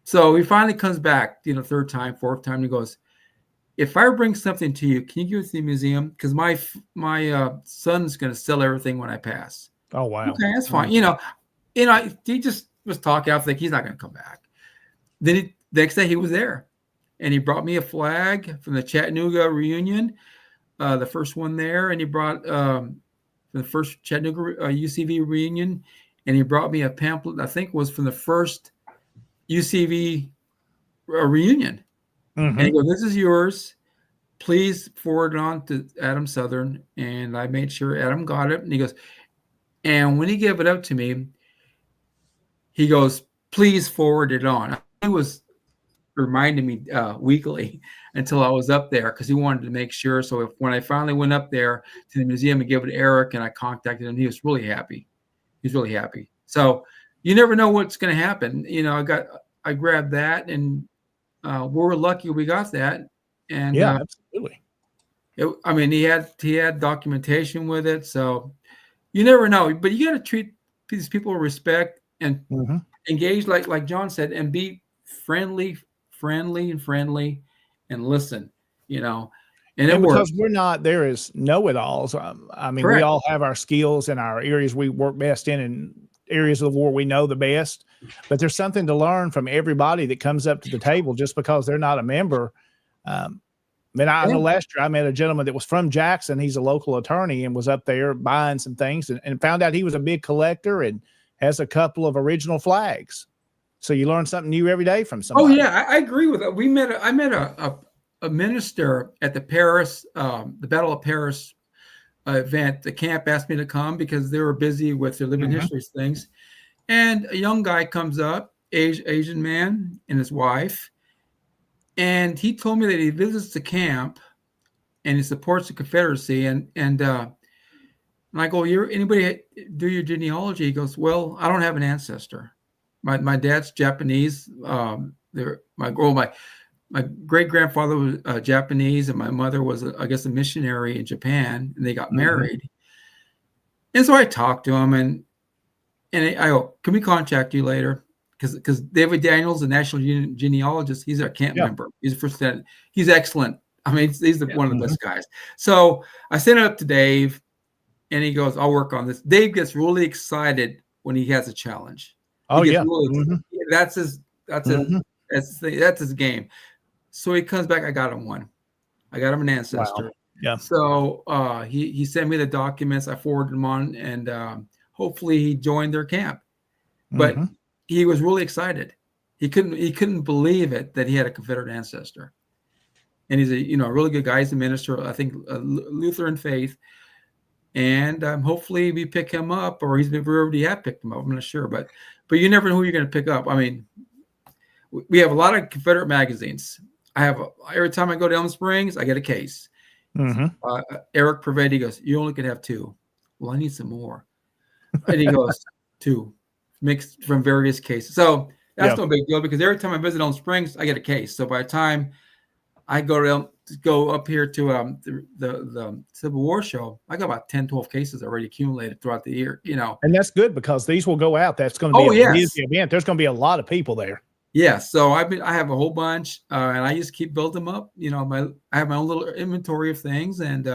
So he finally comes back, 3rd time, 4th time. And he goes, if I bring something to you, can you give it to the museum? Because my son's going to sell everything when I pass. Oh, wow. Okay, that's fine. he just was talking. I was like, he's not going to come back. Then the next day he was there, and he brought me a flag from the Chattanooga reunion, the first one there, and he brought the first Chattanooga UCV reunion, and he brought me a pamphlet. I think was from the first UCV reunion. Mm-hmm. And he goes, "This is yours. Please forward it on to Adam Southern." And I made sure Adam got it. And he goes, and when he gave it up to me, he goes, "Please forward it on." He was reminding me weekly until I was up there because he wanted to make sure. So when I finally went up there to the museum and gave it to Eric and I contacted him, he was really happy. He's really happy. So you never know what's going to happen. I grabbed that, and we're lucky we got that. And yeah, absolutely. He had documentation with it, so you never know. But you got to treat these people with respect and engage, like John said, and be friendly, and listen. And it because works. we're not there as know-it-alls. We Correct. all have our skills and our areas we work best in, and areas of the war we know the best. But there's something to learn from everybody that comes up to the table just because they're not a member. I know last year I met a gentleman that was from Jackson. He's a local attorney and was up there buying some things and found out he was a big collector and has a couple of original flags. So you learn something new every day from somebody. Oh yeah, I agree with that. I met a minister at the Paris, the Battle of Paris event. The camp asked me to come because they were busy with their living histories things. And a young guy comes up, Asian man and his wife. And he told me that he visits the camp and he supports the Confederacy. And I go, anybody do your genealogy? He goes, well, I don't have an ancestor. My dad's Japanese. My great grandfather was Japanese, and my mother was, I guess, a missionary in Japan, and they got married. And so I talked to him, and I go, can we contact you later? Because David Daniels, the national genealogist, he's our camp member. He's the first. He's excellent. He's one of the best guys. So I sent it up to Dave, and he goes, "I'll work on this." Dave gets really excited when he has a challenge. Oh yeah, that's his game. So he comes back. I got him one. I got him an ancestor. Wow. Yeah. So he sent me the documents. I forwarded them on, and hopefully he joined their camp. But he was really excited. He couldn't believe it that he had a Confederate ancestor. And he's a really good guy. He's a minister, I think, Lutheran faith. And hopefully we pick him up, or we already have picked him up. I'm not sure, but you never know who you're going to pick up. We have a lot of Confederate magazines. Every time I go to Elm Springs, I get a case. Eric Prevedi goes, "You only can have 2." Well, I need some more. And he goes, 2, mixed from various cases. So that's no big deal because every time I visit Elm Springs, I get a case. So by the time I go up here to the Civil War show, I got about 10, 12 cases already accumulated throughout the year, And that's good because these will go out. That's going to be a busy event. There's going to be a lot of people there. Yeah. So I have a whole bunch, and I just keep building them up. I have my own little inventory of things, and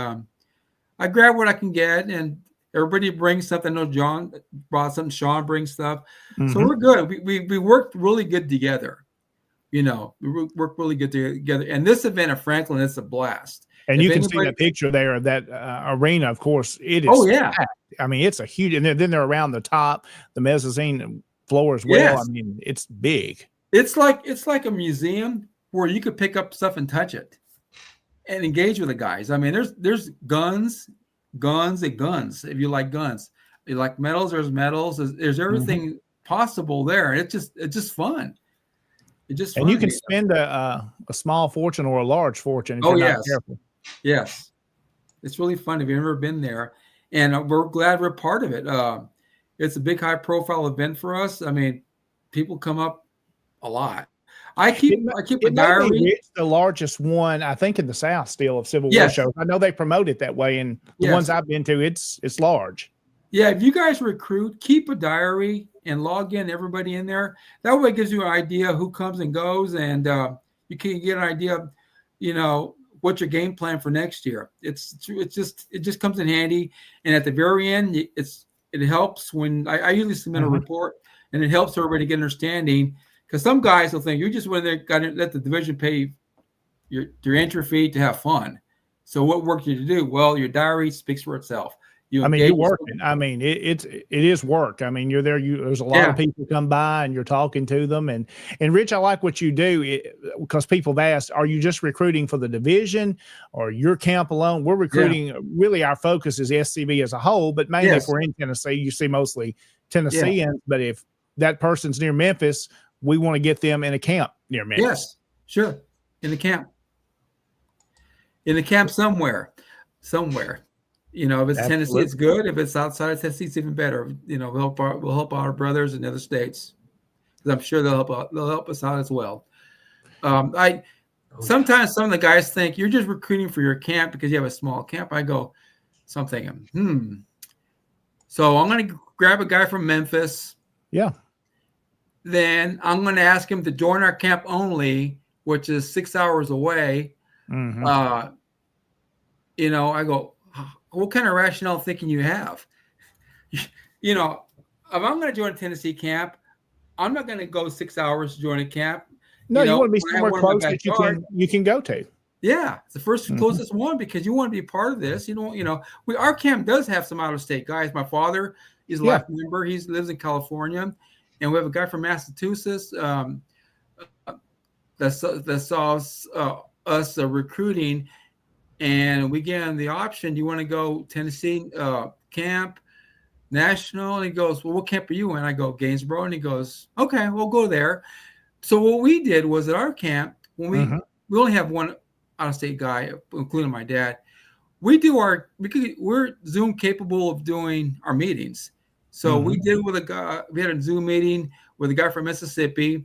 I grab what I can get, and everybody brings something. I know John brought something. Sean brings stuff. So we're good. We worked really good together. We work really good together. And this event at Franklin, it's a blast. And you can see the picture there of that arena. Of course, it is. Oh yeah. Packed. It's a huge, and then they're around the top, the mezzanine floor as well. Yes. It's big. It's like a museum where you could pick up stuff and touch it, and engage with the guys. There's guns, and guns. If you like guns, you like medals. There's medals. There's everything possible there. It's just fun. And you can spend a small fortune or a large fortune if you're not careful. Yes. It's really fun if you've ever been there. And we're glad we're part of it. It's a big, high-profile event for us. People come up a lot. I keep a diary. It's the largest one, I think, in the South still of Civil War shows. I know they promote it that way, and the ones I've been to, it's large. Yeah, if you guys recruit, keep a diary and log in everybody in there. That way it gives you an idea who comes and goes, and you can get an idea of, what's your game plan for next year. It just comes in handy. And at the very end, it's it helps when I usually submit a Mhm. report, and it helps everybody get understanding. Because some guys will think you just went there, got to let the division pay your entry fee to have fun. So what work did you do? Well, your diary speaks for itself. You I mean, engage. you're working. I mean, it is work. I mean, you're there. There's a lot of people come by, and you're talking to them. And Rich, I like what you do because people have asked, are you just recruiting for the division or your camp alone? We're recruiting. Really, our focus is SCV as a whole, but mainly if we're in Tennessee, you see mostly Tennesseans. But if that person's near Memphis, we want to get them in a camp near Memphis. Yes, sure, in the camp. In the camp somewhere. You know, if it's Tennessee, it's good. If it's outside of Tennessee, it's even better. You know, we'll help our brothers in other states, because I'm sure they'll help us out as well. Sometimes some of the guys think you're just recruiting for your camp because you have a small camp. I go, so I'm thinking, So I'm going to grab a guy from Memphis. Yeah. Then I'm going to ask him to join our camp only, which is 6 hours away. Mm-hmm. You know, I go, what kind of rationale thinking you have? You know, if I'm going to join a Tennessee camp, I'm not going to go 6 hours to join a camp. No, you want to be somewhere close that you can go to. Yeah, it's the first closest one, because you want to be part of this. You know, our camp does have some out of state guys. My father is a life member. He lives in California, and we have a guy from Massachusetts that saw us recruiting. And we gave him the option. Do you want to go Tennessee camp, national? And he goes, well, what camp are you in? I go, Gainesboro. And he goes, okay, we'll go there. So what we did was at our camp, when we only have one out-of-state guy, including my dad, we're Zoom capable of doing our meetings. So we did with a guy. We had a Zoom meeting with a guy from Mississippi,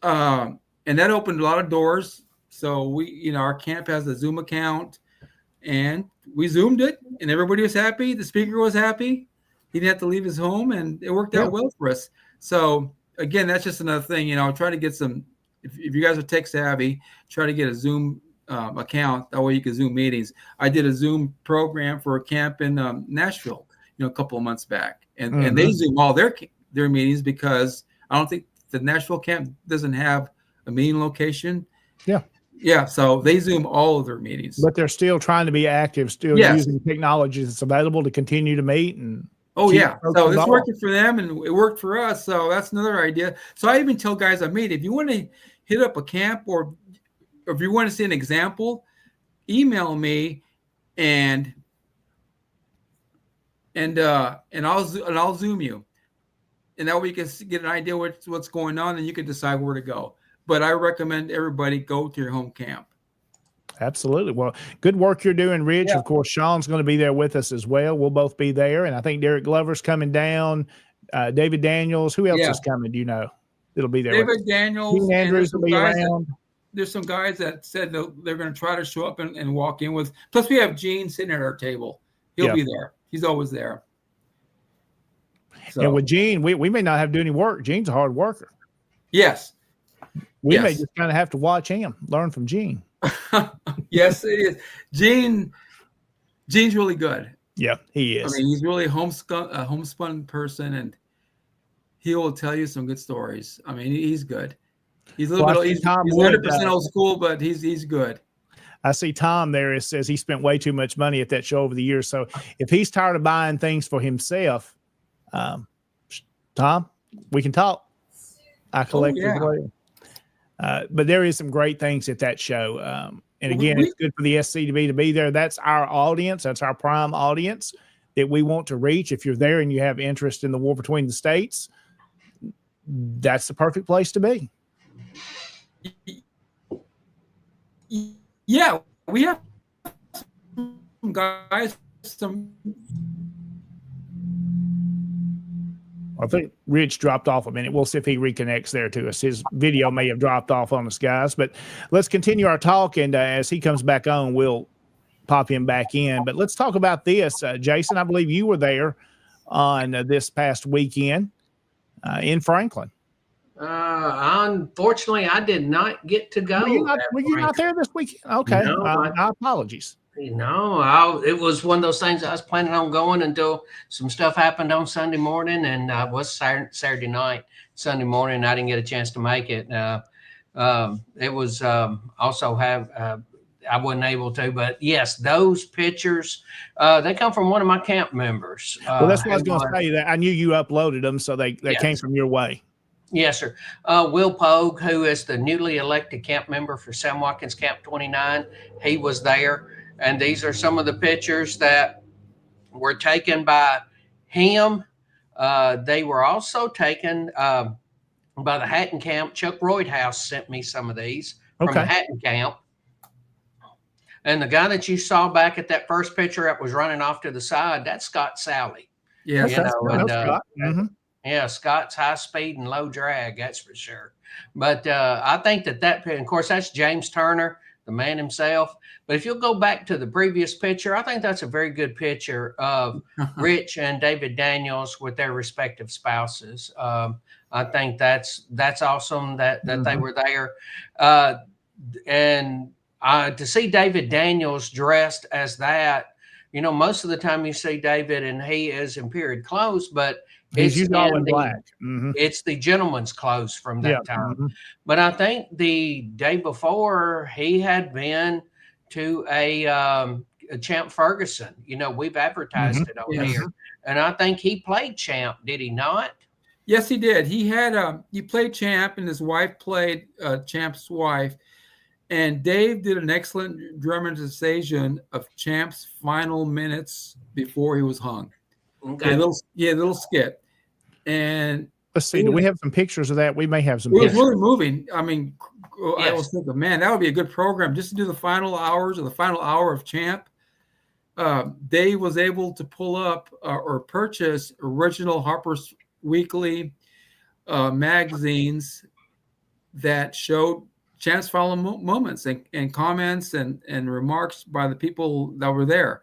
and that opened a lot of doors. So our camp has a Zoom account, and we Zoomed it, and everybody was happy. The speaker was happy. He didn't have to leave his home, and it worked out well for us. So again, that's just another thing. Try to get some. If you guys are tech savvy, try to get a Zoom account. That way you can Zoom meetings. I did a Zoom program for a camp in Nashville, a couple of months back, and they Zoom all their meetings, because I don't think the Nashville camp doesn't have a meeting location. Yeah, so they Zoom all of their meetings. But they're still trying to be active, still using technology that's available to continue to meet. And so it's working for them, and it worked for us. So that's another idea. So I even tell guys I meet, if you want to hit up a camp, or if you want to see an example, email me, and I'll Zoom you, and that way you can get an idea what's going on, and you can decide where to go. But I recommend everybody go to your home camp. Absolutely. Well, good work you're doing, Rich. Of course, Sean's going to be there with us as well. We'll both be there. And I think Derek Glover's coming down. David Daniels. Who else is coming? Do you know? It'll be there. David Daniels. Gene Andrews will be around. There's some guys that said they're going to try to show up and walk in with. Plus, we have Gene sitting at our table. He'll be there. He's always there. So. And with Gene, we may not have to do any work. Gene's a hard worker. Yes. We may just kind of have to watch him, learn from Gene. Yes, it is. Gene's really good. Yeah, he is. I mean, he's really a homespun person, and he will tell you some good stories. I mean, he's good. He's a little bit. He's 100% old school, but he's good. I see Tom there. It says he spent way too much money at that show over the years. So if he's tired of buying things for himself, Tom, we can talk. I collect as well. But there is some great things at that show. And again, it's good for the SCTV to be there. That's our audience. That's our prime audience that we want to reach. If you're there and you have interest in the war between the states, that's the perfect place to be. Yeah, we have some guys, I think Rich dropped off a minute. We'll see if he reconnects there to us. His video may have dropped off on us, guys. But let's continue our talk, and as he comes back on, we'll pop him back in. But let's talk about this. Jason, I believe you were there on this past weekend in Franklin. Unfortunately, I did not get to go. Were you not there this weekend? Okay. No, my apologies. It was one of those things I was planning on going until some stuff happened on Sunday morning, and was Saturday night, Sunday morning. I didn't get a chance to make it. It was also I wasn't able to, but yes, those pictures they come from one of my camp members. Well, that's what I was going to say. That I knew you uploaded them, so they Yes. came from your way. Yes, sir. Will Pogue, who is the newly elected camp member for Sam Watkins Camp 29, he was there. And these are some of the pictures that were taken by him. They were also taken by the Hatton Camp. Chuck Roydhouse sent me some of these from the Hatton Camp. And the guy that you saw back at that first picture that was running off to the side, that's Scott Sally. Yeah, Scott. Yeah, Scott's high speed and low drag, that's for sure. But I think that, of course, that's James Turner, the man himself. But if you'll go back to the previous picture, I think that's a very good picture of Rich and David Daniels with their respective spouses. I think that's awesome that they were there. And to see David Daniels dressed as that, most of the time you see David and he is in period clothes, but he's usually all in black. It's the gentleman's clothes from that time. But I think the day before he had been to a Champ Ferguson. We've advertised it on here, and I think he played Champ. Did he not? Yes, he did. He played Champ, and his wife played Champ's wife. And Dave did an excellent dramatization of Champ's final minutes before he was hung. Okay. A little skit. And let's see. Do we have some pictures of that? We may have some. It was really moving. I mean, I was thinking, man, that would be a good program just to do the final hours or the final hour of Champ. Dave was able to pull up or purchase original Harper's Weekly magazines that showed Champ's final moments and comments and remarks by the people that were there.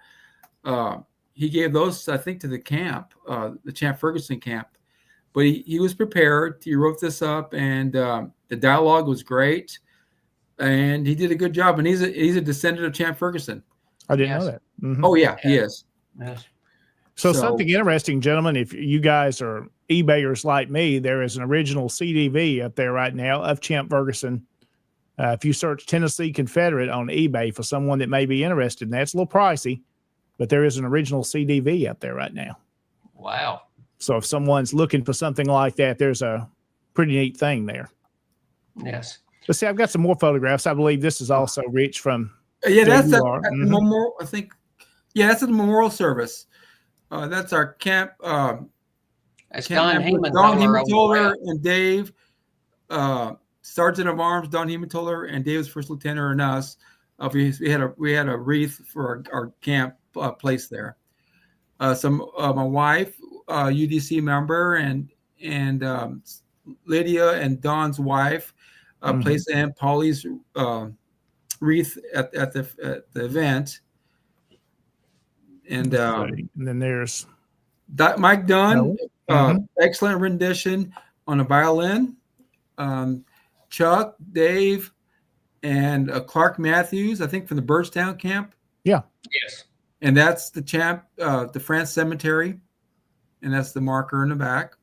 He gave those, I think, to the camp, the Champ Ferguson camp. But he was prepared. He wrote this up, and the dialogue was great, and he did a good job. And he's a descendant of Champ Ferguson. I didn't know that. Oh yeah, he is. Yes. So something interesting, gentlemen. If you guys are eBayers like me, there is an original CDV up there right now of Champ Ferguson. If you search Tennessee Confederate on eBay for someone that may be interested in that, it's a little pricey, but there is an original CDV up there right now. Wow. So if someone's looking for something like that, there's a pretty neat thing there. Yes. But see, I've got some more photographs. I believe this is also Rich from. Yeah, that's a memorial. I think. Yeah, that's a memorial service. That's our camp. That's Don Hematoller and Dave, Sergeant of Arms Don Hematoller and Dave's first lieutenant and us. We had a wreath for our camp place there. My wife, UDC member, and Lydia and Don's wife placed Aunt Polly's wreath at the event. And then there's Mike Dunn, excellent rendition on a violin. Chuck, Dave, and Clark Matthews, I think from the Birdstown camp. Yeah. Yes. And that's the Champ, the France Cemetery, and that's the marker in the back.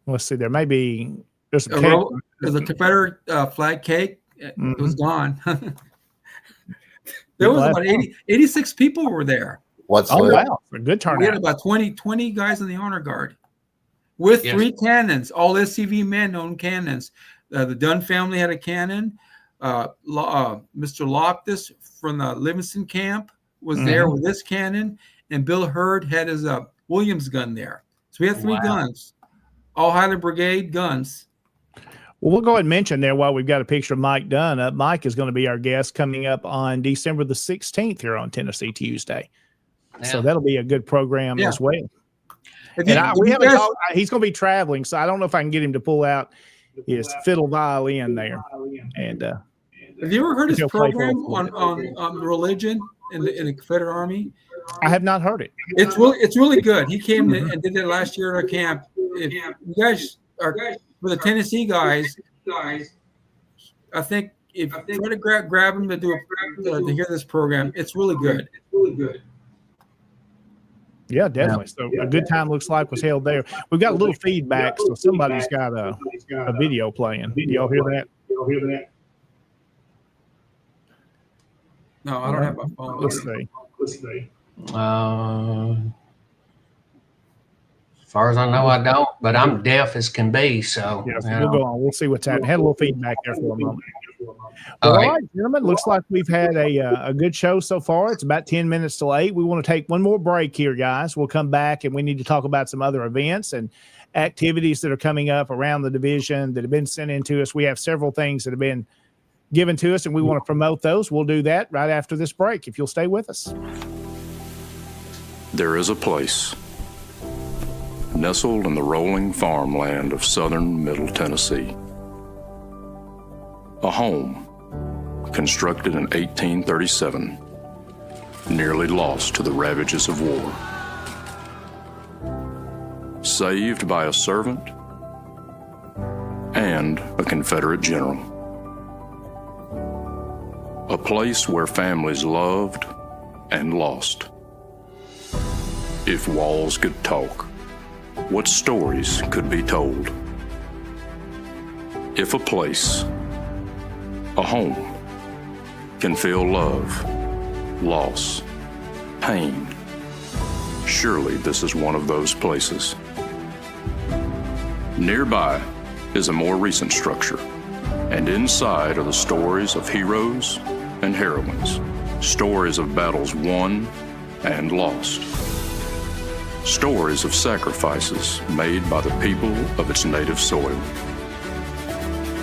Let's see. There's a Confederate flag cake. It was gone. There was about 86 people were there. Wow, a good turnout. We had about 20 guys in the honor guard with 3 cannons. All SCV men owned cannons. The Dunn family had a cannon. Mr. Loftus from the Livingston camp was there with this cannon, and Bill Hurd had his Williams gun there. So we had 3 guns, all Highland Brigade guns. Well, we'll go ahead and mention there while we've got a picture of Mike Dunn up. Mike is going to be our guest coming up on December the 16th here on Tennessee Tuesday. Yeah. So that'll be a good program as well. He's going to be traveling, so I don't know if I can get him to pull out his fiddle violin there. And have you ever heard his program on religion in the Confederate Army? I have not heard it. It's really good. He came and did it last year at our camp. If you guys are for the Tennessee guys, I think if you try to grab them to to hear this program, it's really good. Yeah, definitely. So a good time looks like was held there. We've got a little feedback, so somebody's got a video playing. Do y'all hear that? No, I don't have my phone. Let's see. As far as I know, I don't, but I'm deaf as can be. So yes, we'll go on. We'll see what's happening. Had a little feedback there for a moment. All All right, gentlemen. Looks like we've had a good show so far. It's about 10 minutes till 8. We want to take one more break here, guys. We'll come back and we need to talk about some other events and activities that are coming up around the division that have been sent in to us. We have several things that have been given to us, and we want to promote those. We'll do that right after this break, if you'll stay with us. There is a place nestled in the rolling farmland of southern Middle Tennessee. A home constructed in 1837, nearly lost to the ravages of war. Saved by a servant and a Confederate general. A place where families loved and lost. If walls could talk, what stories could be told? If a place, a home, can feel love, loss, pain, surely this is one of those places. Nearby is a more recent structure, and inside are the stories of heroes and heroines, stories of battles won and lost. Stories of sacrifices made by the people of its native soil.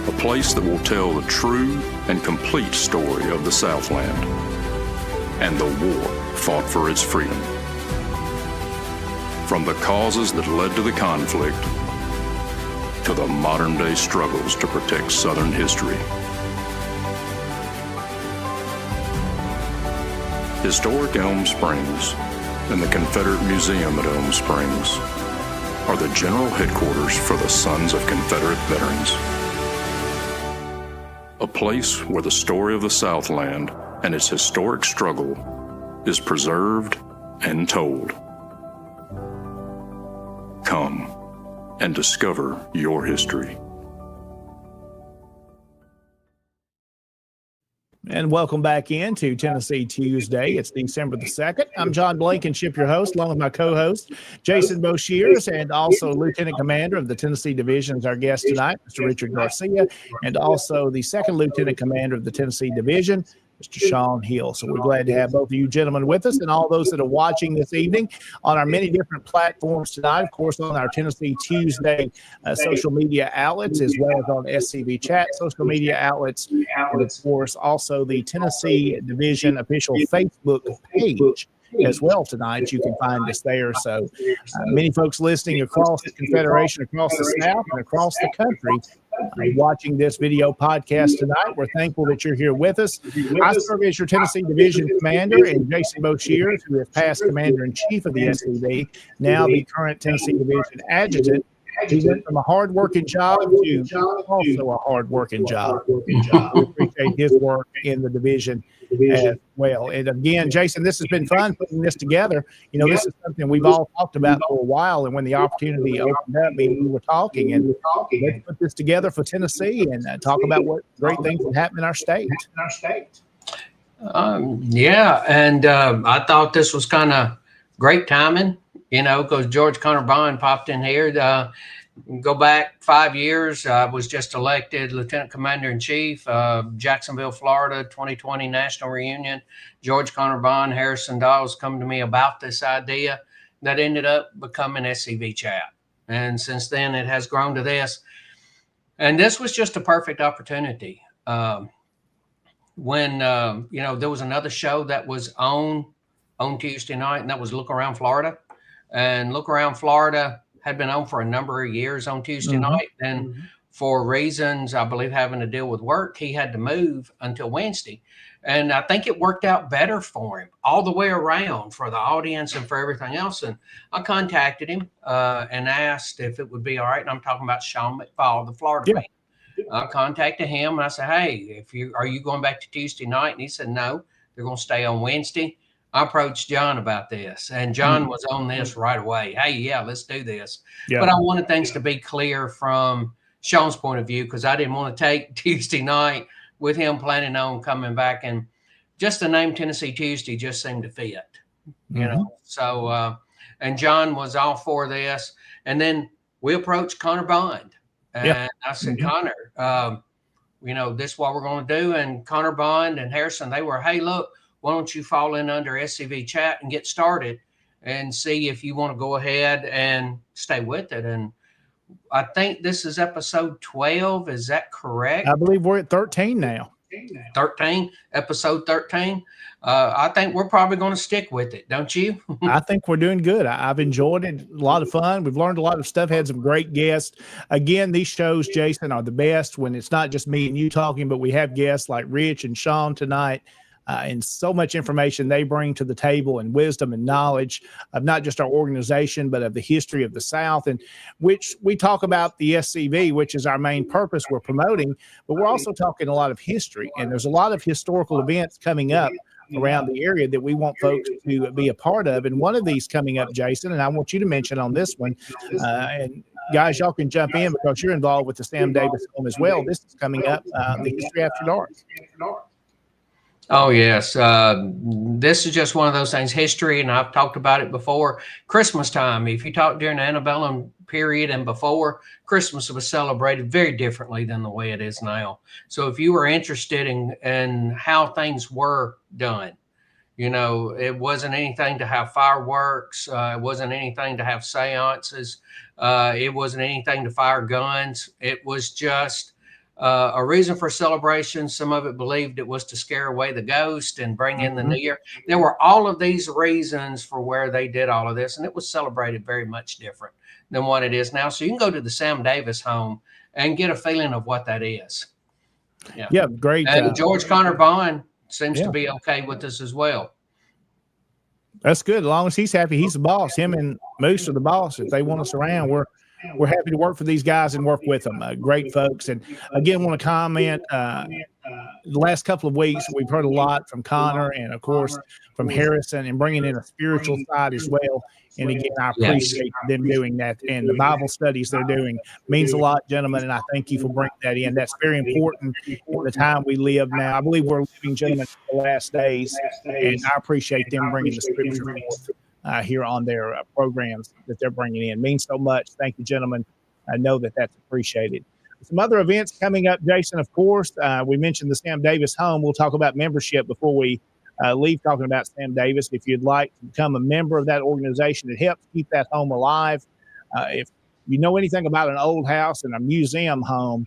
A place that will tell the true and complete story of the Southland and the war fought for its freedom. From the causes that led to the conflict to the modern-day struggles to protect Southern history. Historic Elm Springs and the Confederate Museum at Elm Springs are the general headquarters for the Sons of Confederate Veterans. A place where the story of the Southland and its historic struggle is preserved and told. Come and discover your history. And welcome back into Tennessee Tuesday. It's December the 2nd. I'm John Blankenship, your host, along with my co-host, Jason Boshears, and also Lieutenant Commander of the Tennessee Division is our guest tonight, Mr. Richard Garcia, and also the second Lieutenant Commander of the Tennessee Division, Mr. Sean Hill. So we're glad to have both of you gentlemen with us and all those that are watching this evening on our many different platforms tonight, of course, on our Tennessee Tuesday social media outlets, as well as on SCV Chat social media outlets, and of course, also the Tennessee Division official Facebook page as well tonight. You can find us there. So many folks listening across the Confederation, across the South, and across the country watching this video podcast tonight. We're thankful that you're here with us. I serve as your Tennessee Division Commander, and Jason Boshears, who is past Commander-in-Chief of the SCV, now the current Tennessee Division Adjutant. He went from a hard-working job to also a hard-working job. We appreciate his work in the division as well. And again, Jason, this has been fun putting this together. You know, this is something we've all talked about for a while, and when the opportunity opened up, we were talking, and let's put this together for Tennessee and talk about what great things have happened in our state. Yeah, and I thought this was kind of great timing, you know, because George Connor Bond popped in here. Go back 5 years, I was just elected Lieutenant Commander-in-Chief, Jacksonville, Florida, 2020 National Reunion. George Connor Bond, Harrison Dawes come to me about this idea that ended up becoming SCV Chat. And since then, it has grown to this. And this was just a perfect opportunity. When, you know, there was another show that was on Tuesday night, and that was Look Around Florida. And Look Around Florida had been on for a number of years on Tuesday night. And for reasons, I believe, having to deal with work, he had to move until Wednesday. And I think it worked out better for him all the way around, for the audience and for everything else. And I contacted him and asked if it would be all right. And I'm talking about Sean McFall, the Florida man. I contacted him and I said, hey, are you going back to Tuesday night? And he said, no, they're going to stay on Wednesday. I approached John about this, and John was on this right away. Hey, yeah, let's do this. Yeah. But I wanted things to be clear from Sean's point of view, because I didn't want to take Tuesday night with him planning on coming back. And just the name Tennessee Tuesday just seemed to fit, you know. So, and John was all for this. And then we approached Connor Bond. And I said, Connor, you know, this is what we're going to do. And Connor Bond and Harrison, they were, hey, look, why don't you fall in under SCV chat and get started and see if you want to go ahead and stay with it. And I think this is episode 12. Is that correct? I believe we're at 13 now. 13, episode 13. I think we're probably going to stick with it, don't you? I think we're doing good. I've enjoyed it. A lot of fun. We've learned a lot of stuff, had some great guests. Again, these shows, Jason, are the best when it's not just me and you talking, but we have guests like Rich and Sean tonight. And so much information they bring to the table, and wisdom and knowledge of not just our organization, but of the history of the South, and which we talk about the SCV, which is our main purpose we're promoting, but we're also talking a lot of history. And there's a lot of historical events coming up around the area that we want folks to be a part of. And one of these coming up, Jason, and I want you to mention on this one, and guys, y'all can jump in because you're involved with the Sam Davis Home as well. This is coming up, the History After Dark. Oh, yes. This is just one of those things, history, and I've talked about it before. Christmas time, if you talk during the antebellum period and before, Christmas was celebrated very differently than the way it is now. So if you were interested in how things were done, you know, it wasn't anything to have fireworks. It wasn't anything to have seances. It wasn't anything to fire guns. It was just a reason for celebration. Some of it believed it was to scare away the ghost and bring in the new year. There were all of these reasons for where they did all of this, and it was celebrated very much different than what it is now. So you can go to the Sam Davis Home and get a feeling of what that is. Yeah, great. And George Connor Bond seems to be okay with this as well. That's good. As long as he's happy, he's the boss. Him and Moose are the boss. If they want us around, we're happy to work for these guys and work with them. Great folks. And again, want to comment, the last couple of weeks, we've heard a lot from Connor and, of course, from Harrison, and bringing in a spiritual side as well. And again, I appreciate them doing that. And the Bible studies they're doing means a lot, gentlemen. And I thank you for bringing that in. That's very important in the time we live now. I believe we're living, gentlemen, in the last days. And I appreciate them bringing the scripture forth here on their programs that they're bringing in. It means so much. Thank you, gentlemen. I know that that's appreciated. Some other events coming up, Jason, of course. We mentioned the Sam Davis Home. We'll talk about membership before we leave talking about Sam Davis. If you'd like to become a member of that organization, it helps keep that home alive. If you know anything about an old house and a museum home,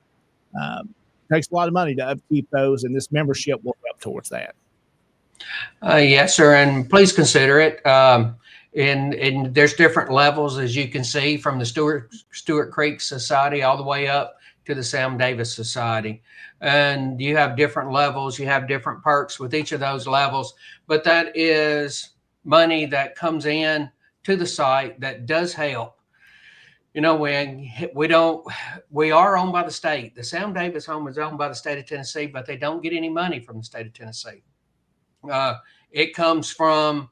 it takes a lot of money to upkeep those, and this membership will help towards that. Yes, sir, and please consider it. And there's different levels, as you can see, from the Stewart Creek Society all the way up to the Sam Davis Society. And you have different levels. You have different perks with each of those levels. But that is money that comes in to the site that does help. You know, when we are owned by the state. The Sam Davis Home is owned by the state of Tennessee, but they don't get any money from the state of Tennessee. It comes from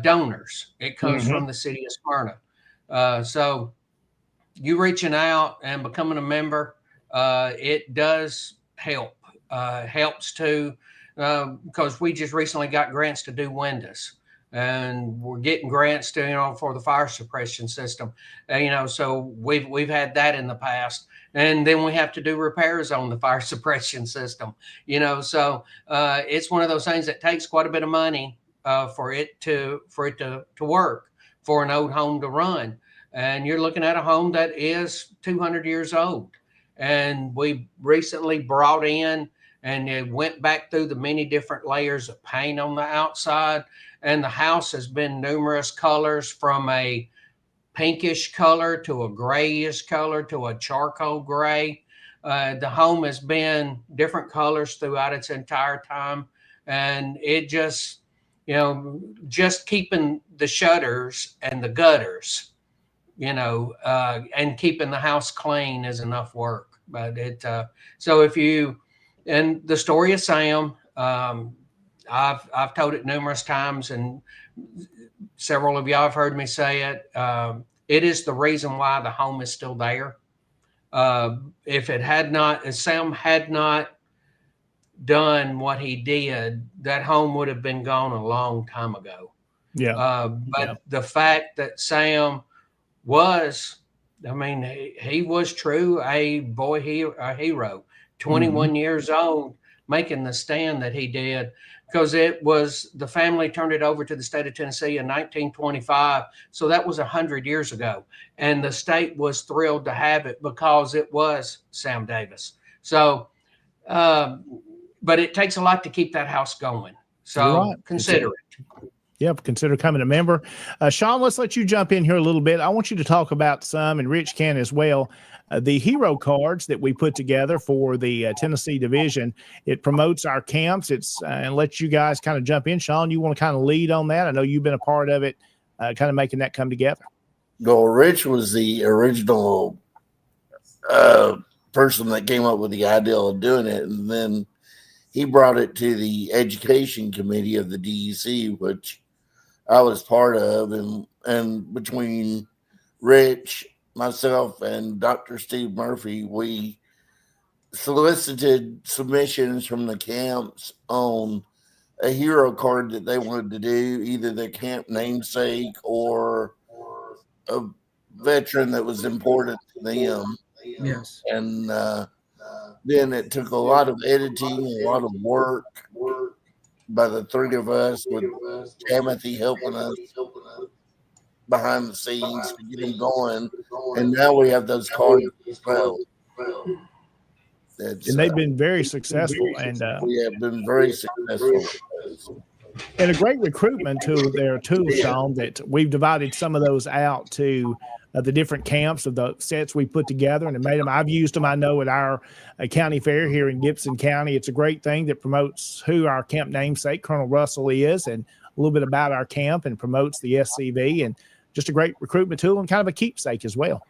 donors. It comes from the city of Smyrna. So you reaching out and becoming a member, it does help. Helps too, because we just recently got grants to do windows, and we're getting grants to, for the fire suppression system. So we've had that in the past, and then we have to do repairs on the fire suppression system. So it's one of those things that takes quite a bit of money for it to work, for an old home to run. And you're looking at a home that is 200 years old. And we recently brought in, and it went back through the many different layers of paint on the outside. And the house has been numerous colors, from a pinkish color to a grayish color to a charcoal gray. The home has been different colors throughout its entire time. And it just, just keeping the shutters and the gutters, and keeping the house clean is enough work. But so if you, and the story of Sam, I've told it numerous times, and several of y'all have heard me say it. It is the reason why the home is still there. If it had not, if Sam had not done what he did, that home would have been gone a long time ago. Yeah. But the fact that Sam was, I mean, he was true a hero, 21 years old, making the stand that he did, because it was, the family turned it over to the state of Tennessee in 1925. So that was 100 years ago. And the state was thrilled to have it because it was Sam Davis. So, but it takes a lot to keep that house going. So consider it. Yep, consider coming a member. Sean, let's let you jump in here a little bit. I want you to talk about some, and Rich can as well, the hero cards that we put together for the Tennessee division. It promotes our camps. It's and lets you guys kind of jump in. Sean, you want to kind of lead on that? I know you've been a part of it, kind of making that come together. Well, Rich was the original person that came up with the idea of doing it, and then he brought it to the education committee of the DEC, which I was part of, and between Rich, myself, and Dr. Steve Murphy, we solicited submissions from the camps on a hero card that they wanted to do, either the camp namesake or a veteran that was important to them. Yes. And then it took a lot of editing, a lot of work by the three of us, with Timothy helping us behind the scenes to get him going. And now we have those cards as well. And they've been very successful. And we have been very successful. And a great recruitment tool there too, Sean, that we've divided some of those out to the different camps of the sets we put together and made them. I've used them, I know, at our county fair here in Gibson County. It's a great thing that promotes who our camp namesake, Colonel Russell, is, and a little bit about our camp, and promotes the SCV, and just a great recruitment tool and kind of a keepsake as well.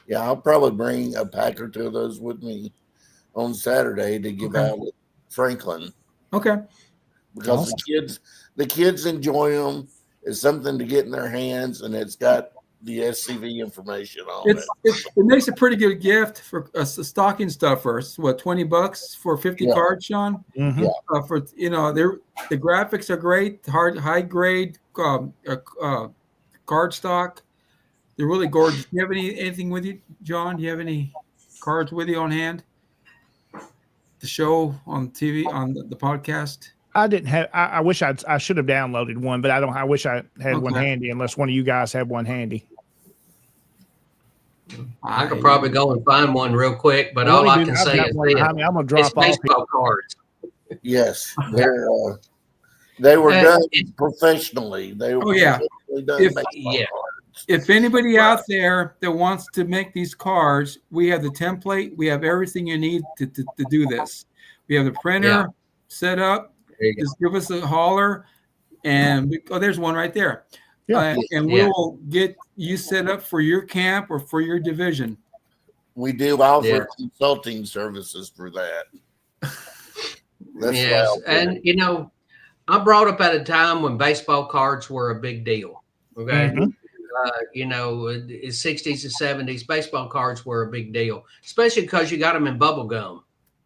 Yeah, I'll probably bring a pack or two of those with me on Saturday to give out at Franklin. Okay. Because the kids enjoy them. It's something to get in their hands, and it's got the SCV information on it. It makes a pretty good gift for stocking stuffers. What, $20 for 50 cards, Sean? Mm-hmm. Yeah. For the graphics are great, high grade card stock. They're really gorgeous. Do you have anything with you, John? Do you have any cards with you on hand to show on TV on the podcast? I didn't have. I wish I should have downloaded one, but I don't. I wish I had one handy. Unless one of you guys have one handy. I could probably go and find one real quick, but all I can say is I'm gonna drop off baseball cards. Yes, they were done professionally. They were done cards. If anybody out there that wants to make these cards, we have the template. We have everything you need to do this. We have the printer set up. Just give us a holler, and there's one right there. And we will get you set up for your camp or for your division. We do offer consulting services for that. Yes, and I brought up at a time when baseball cards were a big deal. Okay. Mm-hmm. In the 60s and 70s, baseball cards were a big deal, especially because you got them in bubble gum,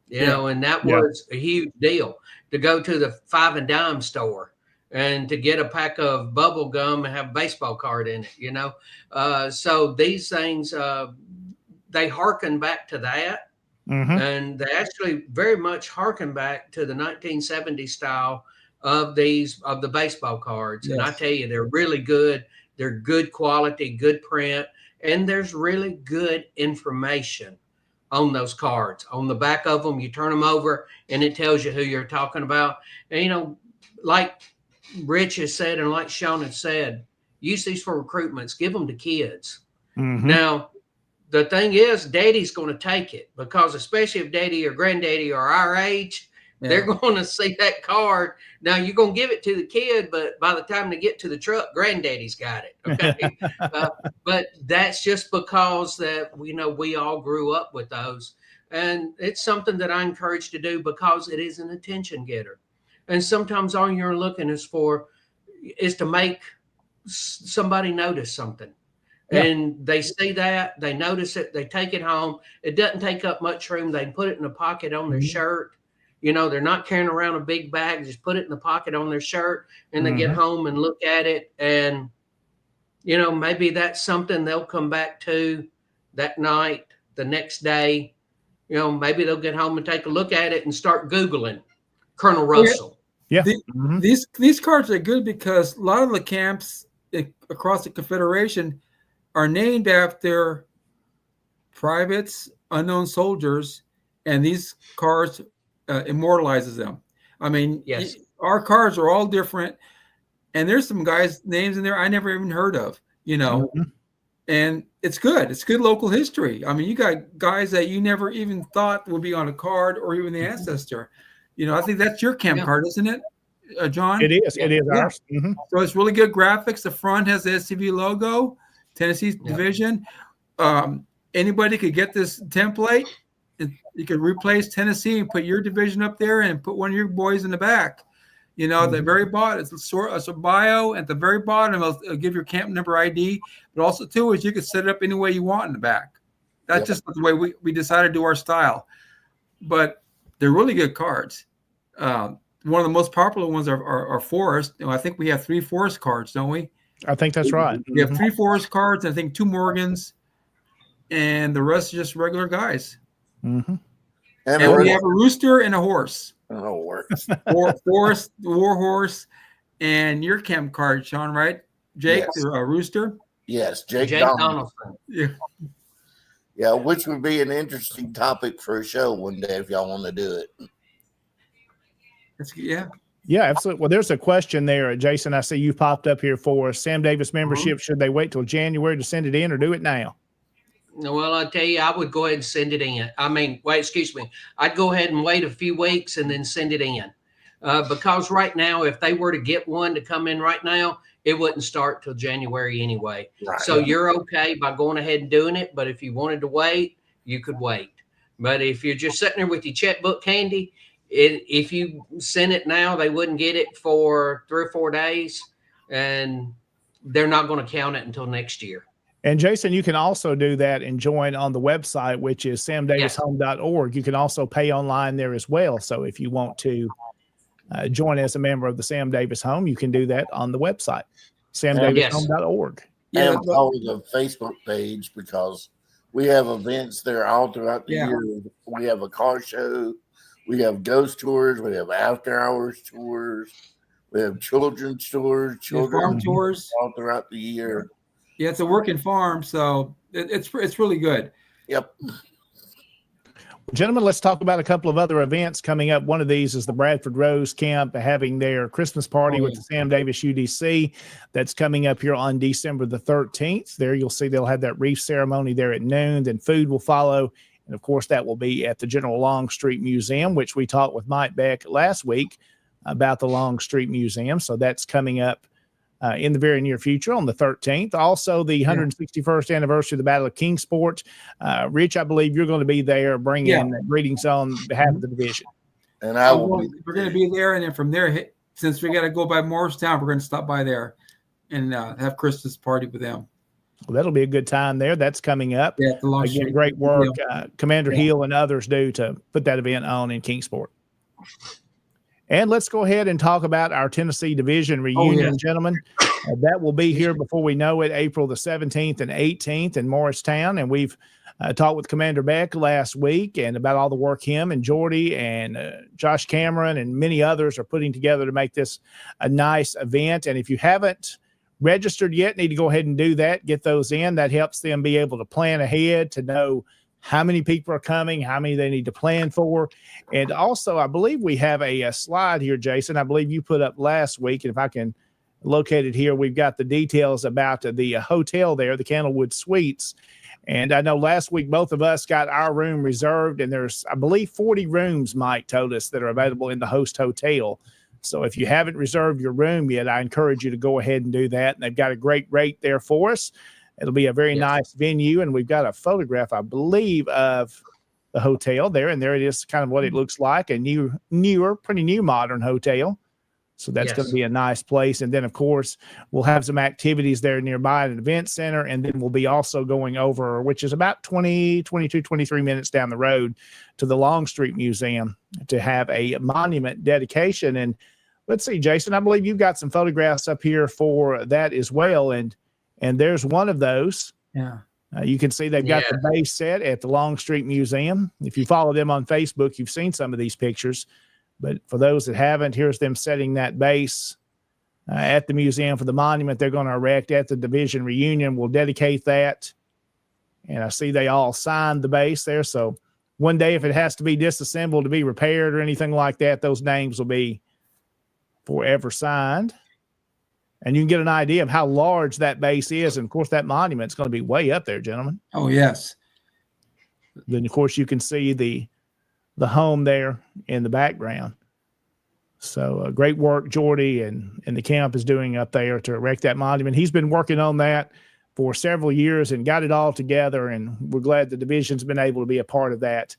and that was a huge deal to go to the 5 and dime store and to get a pack of bubble gum and have a baseball card in it, so these things, they harken back to that. Mm-hmm. And they actually very much harken back to the 1970s style of the baseball cards. Yes. And I tell you, they're really good. They're good quality, good print, and there's really good information on those cards. On the back of them, you turn them over, and it tells you who you're talking about. And, like Rich has said and like Sean has said, use these for recruitments. Give them to kids. Mm-hmm. Now, the thing is, Daddy's going to take it, because especially if Daddy or Granddaddy are our age, they're going to see that card. Now, you're going to give it to the kid, but by the time they get to the truck, Granddaddy's got it. Okay, but that's just because that we all grew up with those. And it's something that I encourage to do because it is an attention getter. And sometimes all you're looking is to make somebody notice something. Yeah. And they see that, they notice it, they take it home. It doesn't take up much room. They can put it in a pocket on their shirt. You know, they're not carrying around a big bag, just put it in the pocket on their shirt, and they get home and look at it. And, you know, maybe that's something they'll come back to that night, the next day. You know, maybe they'll get home and take a look at it and start Googling Colonel Russell. Yeah. These cards are good because a lot of the camps across the Confederation are named after privates, unknown soldiers, and these cards immortalizes them. I mean, Yes. Our cards are all different, and there's some guys' names in there I never even heard of, you know. And it's good. It's good local history. I mean, you got guys that you never even thought would be on a card or even the ancestor. You know, I think that's your camp card, isn't it, John? It is. It is ours. So it's really good graphics. The front has the SCV logo, Tennessee division. Anybody could get this template. You could replace Tennessee and put your division up there and put one of your boys in the back. You know, at the very bottom, it's a bio. At the very bottom, it'll give your camp number ID. But also, too, is you can set it up any way you want in the back. That's just the way we decided to do our style. But they're really good cards. One of the most popular ones are Forest. You know, I think we have 3 Forest cards, don't we? I think that's right. We have 3 Forest cards, and I think 2 Morgans, and the rest are just regular guys. And we have a rooster and a horse. Forest, war horse, and your camp card, Sean, right? Jake, a rooster? Yes, Jake Donaldson. Yeah, which would be an interesting topic for a show one day if y'all want to do it. Yeah, absolutely. Well, there's a question there, Jason. I see you popped up here for us. Sam Davis membership, should they wait till January to send it in or do it now? Well, I tell you, I would go ahead and send it in. I'd go ahead and wait a few weeks and then send it in. Because right now, if they were to get one to come in right now, it wouldn't start till January anyway. Right. So you're okay by going ahead and doing it. But if you wanted to wait, you could wait. But if you're just sitting there with your checkbook handy, if you send it now, they wouldn't get it for 3 or 4 days, and they're not going to count it until next year. And Jason, you can also do that and join on the website, which is samdavishome.org. You can also pay online there as well. So if you want to join as a member of the Sam Davis Home, you can do that on the website, samdavishome.org. And follow the Facebook page because we have events there all throughout the year. We have a car show. We have ghost tours. We have after hours tours. We have children's tours, farm tours all throughout the year. Yeah, it's a working farm, so it's really good. Yep. Gentlemen, let's talk about a couple of other events coming up. One of these is the Bradford Rose Camp having their Christmas party with the Sam Davis UDC. That's coming up here on December the 13th. There you'll see they'll have that wreath ceremony there at noon. Then food will follow. And, of course, that will be at the General Longstreet Museum, which we talked with Mike Beck last week about the Longstreet Museum. So that's coming up in the very near future on the 13th. Also, the 161st anniversary of the Battle of Kingsport. Rich, I believe you're going to be there bringing greetings on behalf of the division. And we're going to be there, and then from there, since we got to go by Morristown, we're going to stop by there and have Christmas party with them. Well, that'll be a good time there. That's coming up. Yeah, again, great work Commander Hill and others do to put that event on in Kingsport. And let's go ahead and talk about our Tennessee Division reunion, gentlemen. That will be here before we know it, April the 17th and 18th in Morristown. And we've talked with Commander Beck last week and about all the work him and Jordy and Josh Cameron and many others are putting together to make this a nice event. And if you haven't registered yet, need to go ahead and do that, get those in. That helps them be able to plan ahead, to know how many people are coming, how many they need to plan for. And also, I believe we have a slide here, Jason, I believe you put up last week. And if I can locate it here, we've got the details about the hotel there, the Candlewood Suites. And I know last week, both of us got our room reserved, and there's, I believe, 40 rooms, Mike told us, that are available in the host hotel. So if you haven't reserved your room yet, I encourage you to go ahead and do that. And they've got a great rate there for us. It'll be a very nice venue. And we've got a photograph, I believe, of hotel there. And there it is, kind of what it looks like, a pretty new modern hotel. So that's going to be a nice place. And then, of course, we'll have some activities there nearby at an event center. And then we'll be also going over, which is about 22, 23 minutes down the road, to the Longstreet Museum to have a monument dedication. And let's see, Jason, I believe you've got some photographs up here for that as well. And there's one of those. Yeah. You can see they've got the base set at the Longstreet Museum. If you follow them on Facebook, you've seen some of these pictures. But for those that haven't, here's them setting that base at the museum for the monument they're going to erect at the division reunion. We'll dedicate that. And I see they all signed the base there. So one day, if it has to be disassembled to be repaired or anything like that, those names will be forever signed. And you can get an idea of how large that base is. And, of course, that monument's going to be way up there, gentlemen. Oh, yes. Then, of course, you can see the home there in the background. So great work Jordy and the camp is doing up there to erect that monument. He's been working on that for several years and got it all together, and we're glad the division's been able to be a part of that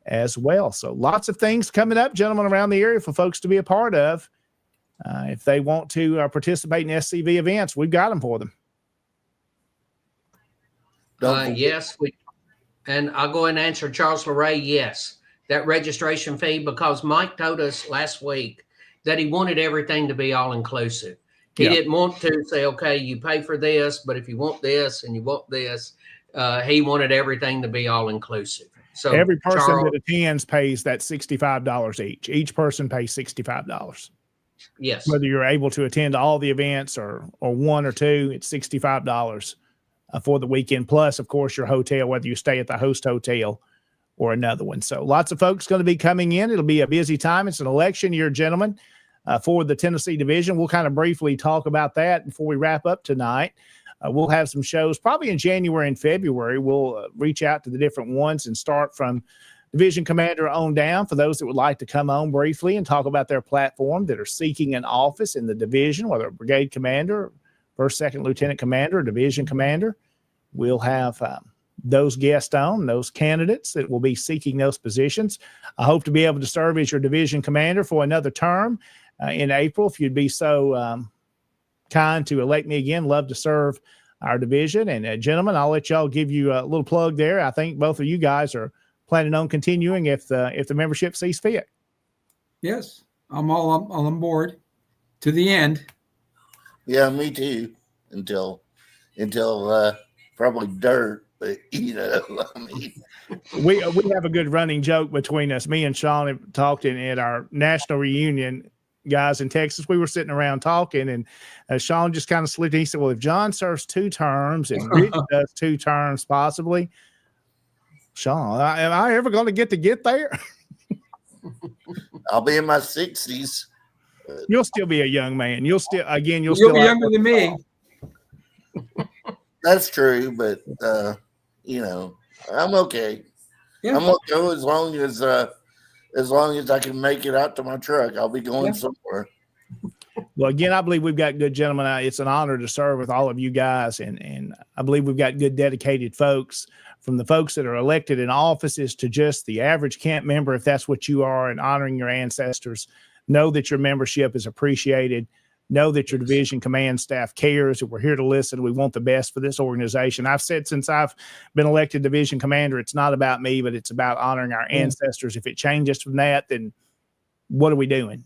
as well. So lots of things coming up, gentlemen, around the area for folks to be a part of. If they want to participate in SCV events, we've got them for them. Yes, and I'll go and answer Charles LeRae. Yes, that registration fee, because Mike told us last week that he wanted everything to be all inclusive. He didn't want to say, okay, you pay for this, but if you want this and you want this, he wanted everything to be all inclusive. So every person that attends pays that $65 each. Each person pays $65. Yes. Whether you're able to attend all the events or one or two, it's $65 for the weekend. Plus, of course, your hotel, whether you stay at the host hotel or another one. So lots of folks going to be coming in. It'll be a busy time. It's an election year, gentlemen, for the Tennessee division. We'll kind of briefly talk about that before we wrap up tonight. We'll have some shows probably in January and February. We'll reach out to the different ones and start from division commander on down for those that would like to come on briefly and talk about their platform that are seeking an office in the division, whether a brigade commander, first, second lieutenant commander, or division commander. We'll have those guests on, those candidates that will be seeking those positions. I hope to be able to serve as your division commander for another term in April. If you'd be so kind to elect me again, love to serve our division. And gentlemen, I'll let y'all give you a little plug there. I think both of you guys are planning on continuing if the membership sees fit. Yes, I'm all on board to the end. Yeah, me too. Until probably dirt. But, I mean. We have a good running joke between us. Me and Sean have talked at our national reunion, guys, in Texas. We were sitting around talking, and Sean just kind of slipped in. He said, well, if John serves 2 terms and Rich does 2 terms possibly, Sean, am I ever going to get there? I'll be in my 60s. You'll still be a young man. You'll still be younger than me. That's true, but I'm okay. Yeah. I'm okay as long as I can make it out to my truck. I'll be going somewhere. Well, again, I believe we've got good gentlemen. It's an honor to serve with all of you guys, and I believe we've got good, dedicated folks, from the folks that are elected in offices to just the average camp member, if that's what you are, and honoring your ancestors. Know that your membership is appreciated. Know that your division command staff cares, that we're here to listen. We want the best for this organization. I've said since I've been elected division commander, it's not about me, but it's about honoring our ancestors. If it changes from that, then what are we doing?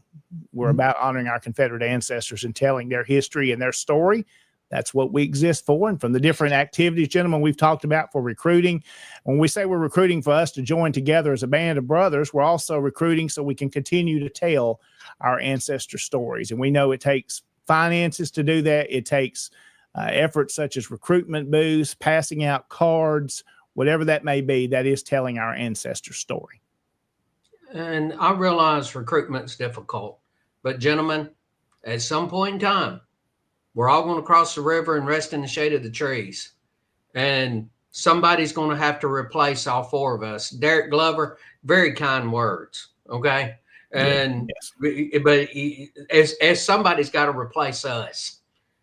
We're about honoring our Confederate ancestors and telling their history and their story. That's what we exist for. And from the different activities, gentlemen, we've talked about for recruiting, when we say we're recruiting for us to join together as a band of brothers, we're also recruiting so we can continue to tell our ancestor stories. And we know it takes finances to do that. It takes efforts such as recruitment booths, passing out cards, whatever that may be. That is telling our ancestor story. And I realize recruitment's difficult, but gentlemen, at some point in time, we're all going to cross the river and rest in the shade of the trees. And somebody's going to have to replace all 4 of us. Derek Glover, very kind words. Okay. And, but as somebody's got to replace us.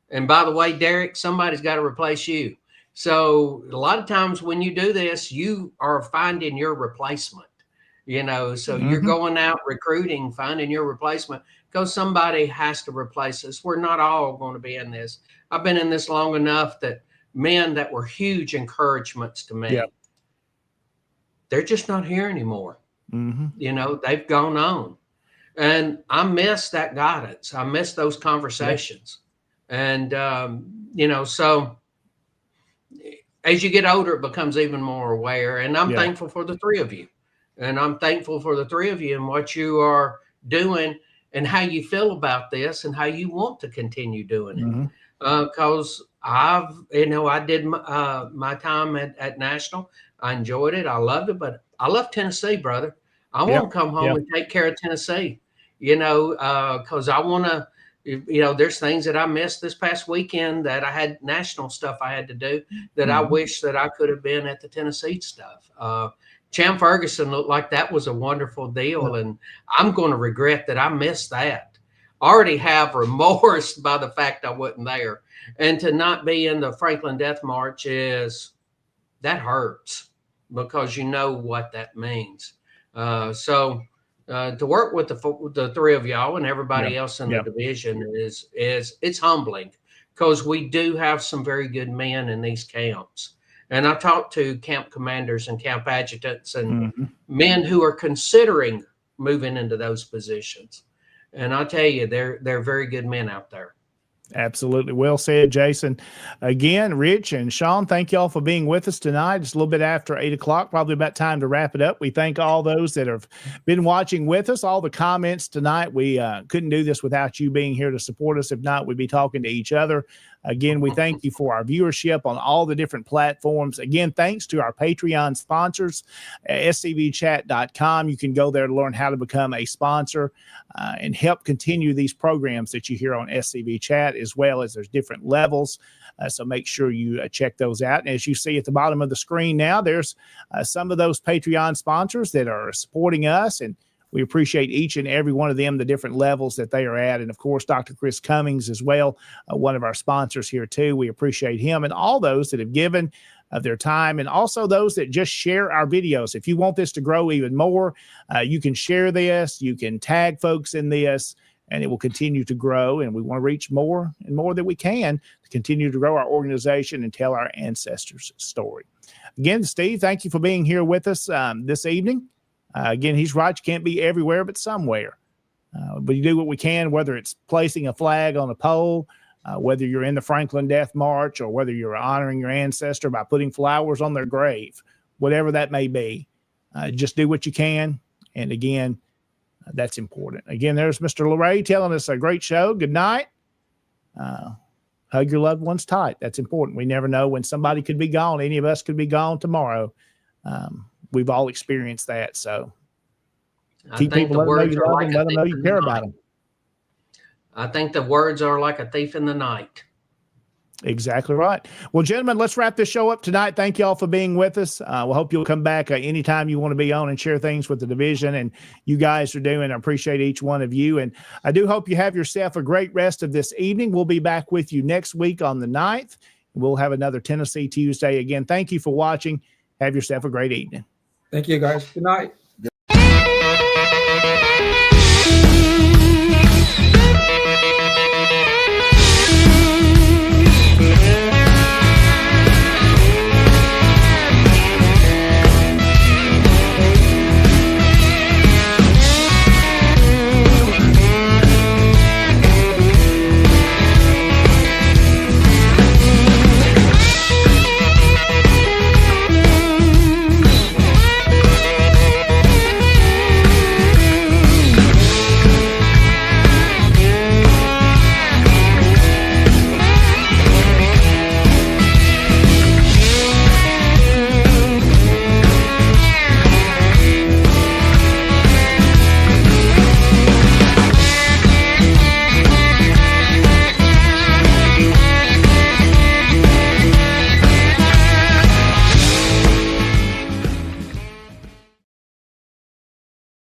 And by the way, Derek, somebody's got to replace you. So a lot of times when you do this, you are finding your replacement. So you're going out recruiting, finding your replacement, because somebody has to replace us. We're not all going to be in this. I've been in this long enough that men that were huge encouragements to me, they're just not here anymore. They've gone on. And I miss that guidance. I miss those conversations. And, so as you get older, it becomes even more aware. And I'm thankful for the three of you. And I'm thankful for the three of you and what you are doing and how you feel about this and how you want to continue doing it. Because I did my time at National. I enjoyed it. I loved it. But I love Tennessee, brother. I want to come home and take care of Tennessee, because I want to, there's things that I missed this past weekend that I had national stuff I had to do that I wish that I could have been at the Tennessee stuff. Cham Ferguson looked like that was a wonderful deal, and I'm going to regret that I missed that. I already have remorse by the fact I wasn't there. And to not be in the Franklin Death March that hurts, because you know what that means. So to work with the three of y'all and everybody else in the division it's humbling, because we do have some very good men in these camps. And I talked to camp commanders and camp adjutants and men who are considering moving into those positions. And I tell you, they're very good men out there. Absolutely. Well said, Jason. Again, Rich and Sean, thank you all for being with us tonight. It's a little bit after 8 o'clock, probably about time to wrap it up. We thank all those that have been watching with us, all the comments tonight. We couldn't do this without you being here to support us. If not, we'd be talking to each other. Again, we thank you for our viewership on all the different platforms. Again, thanks to our Patreon sponsors, scvchat.com. You can go there to learn how to become a sponsor and help continue these programs that you hear on SCV Chat, as well as there's different levels. So make sure you check those out. And as you see at the bottom of the screen now, there's some of those Patreon sponsors that are supporting us, and we appreciate each and every one of them, the different levels that they are at. And, of course, Dr. Chris Cummings as well, one of our sponsors here, too. We appreciate him and all those that have given their time, and also those that just share our videos. If you want this to grow even more, you can share this. You can tag folks in this, and it will continue to grow. And we want to reach more and more that we can to continue to grow our organization and tell our ancestors' story. Again, Steve, thank you for being here with us this evening. Again, he's right. You can't be everywhere, but somewhere. But you do what we can, whether it's placing a flag on a pole, whether you're in the Franklin Death March, or whether you're honoring your ancestor by putting flowers on their grave, whatever that may be. Just do what you can. And again, that's important. Again, there's Mr. LeRae telling us a great show. Good night. Hug your loved ones tight. That's important. We never know when somebody could be gone. Any of us could be gone tomorrow. We've all experienced that. So keep people, let them know you love them, let them know you care about them. I think the words are like a thief in the night. Exactly right. Well, gentlemen, let's wrap this show up tonight. Thank you all for being with us. We'll hope you'll come back anytime you want to be on and share things with the division, and you guys are doing. I appreciate each one of you. And I do hope you have yourself a great rest of this evening. We'll be back with you next week on the 9th. We'll have another Tennessee Tuesday. Again, thank you for watching. Have yourself a great evening. Thank you, guys. Good night.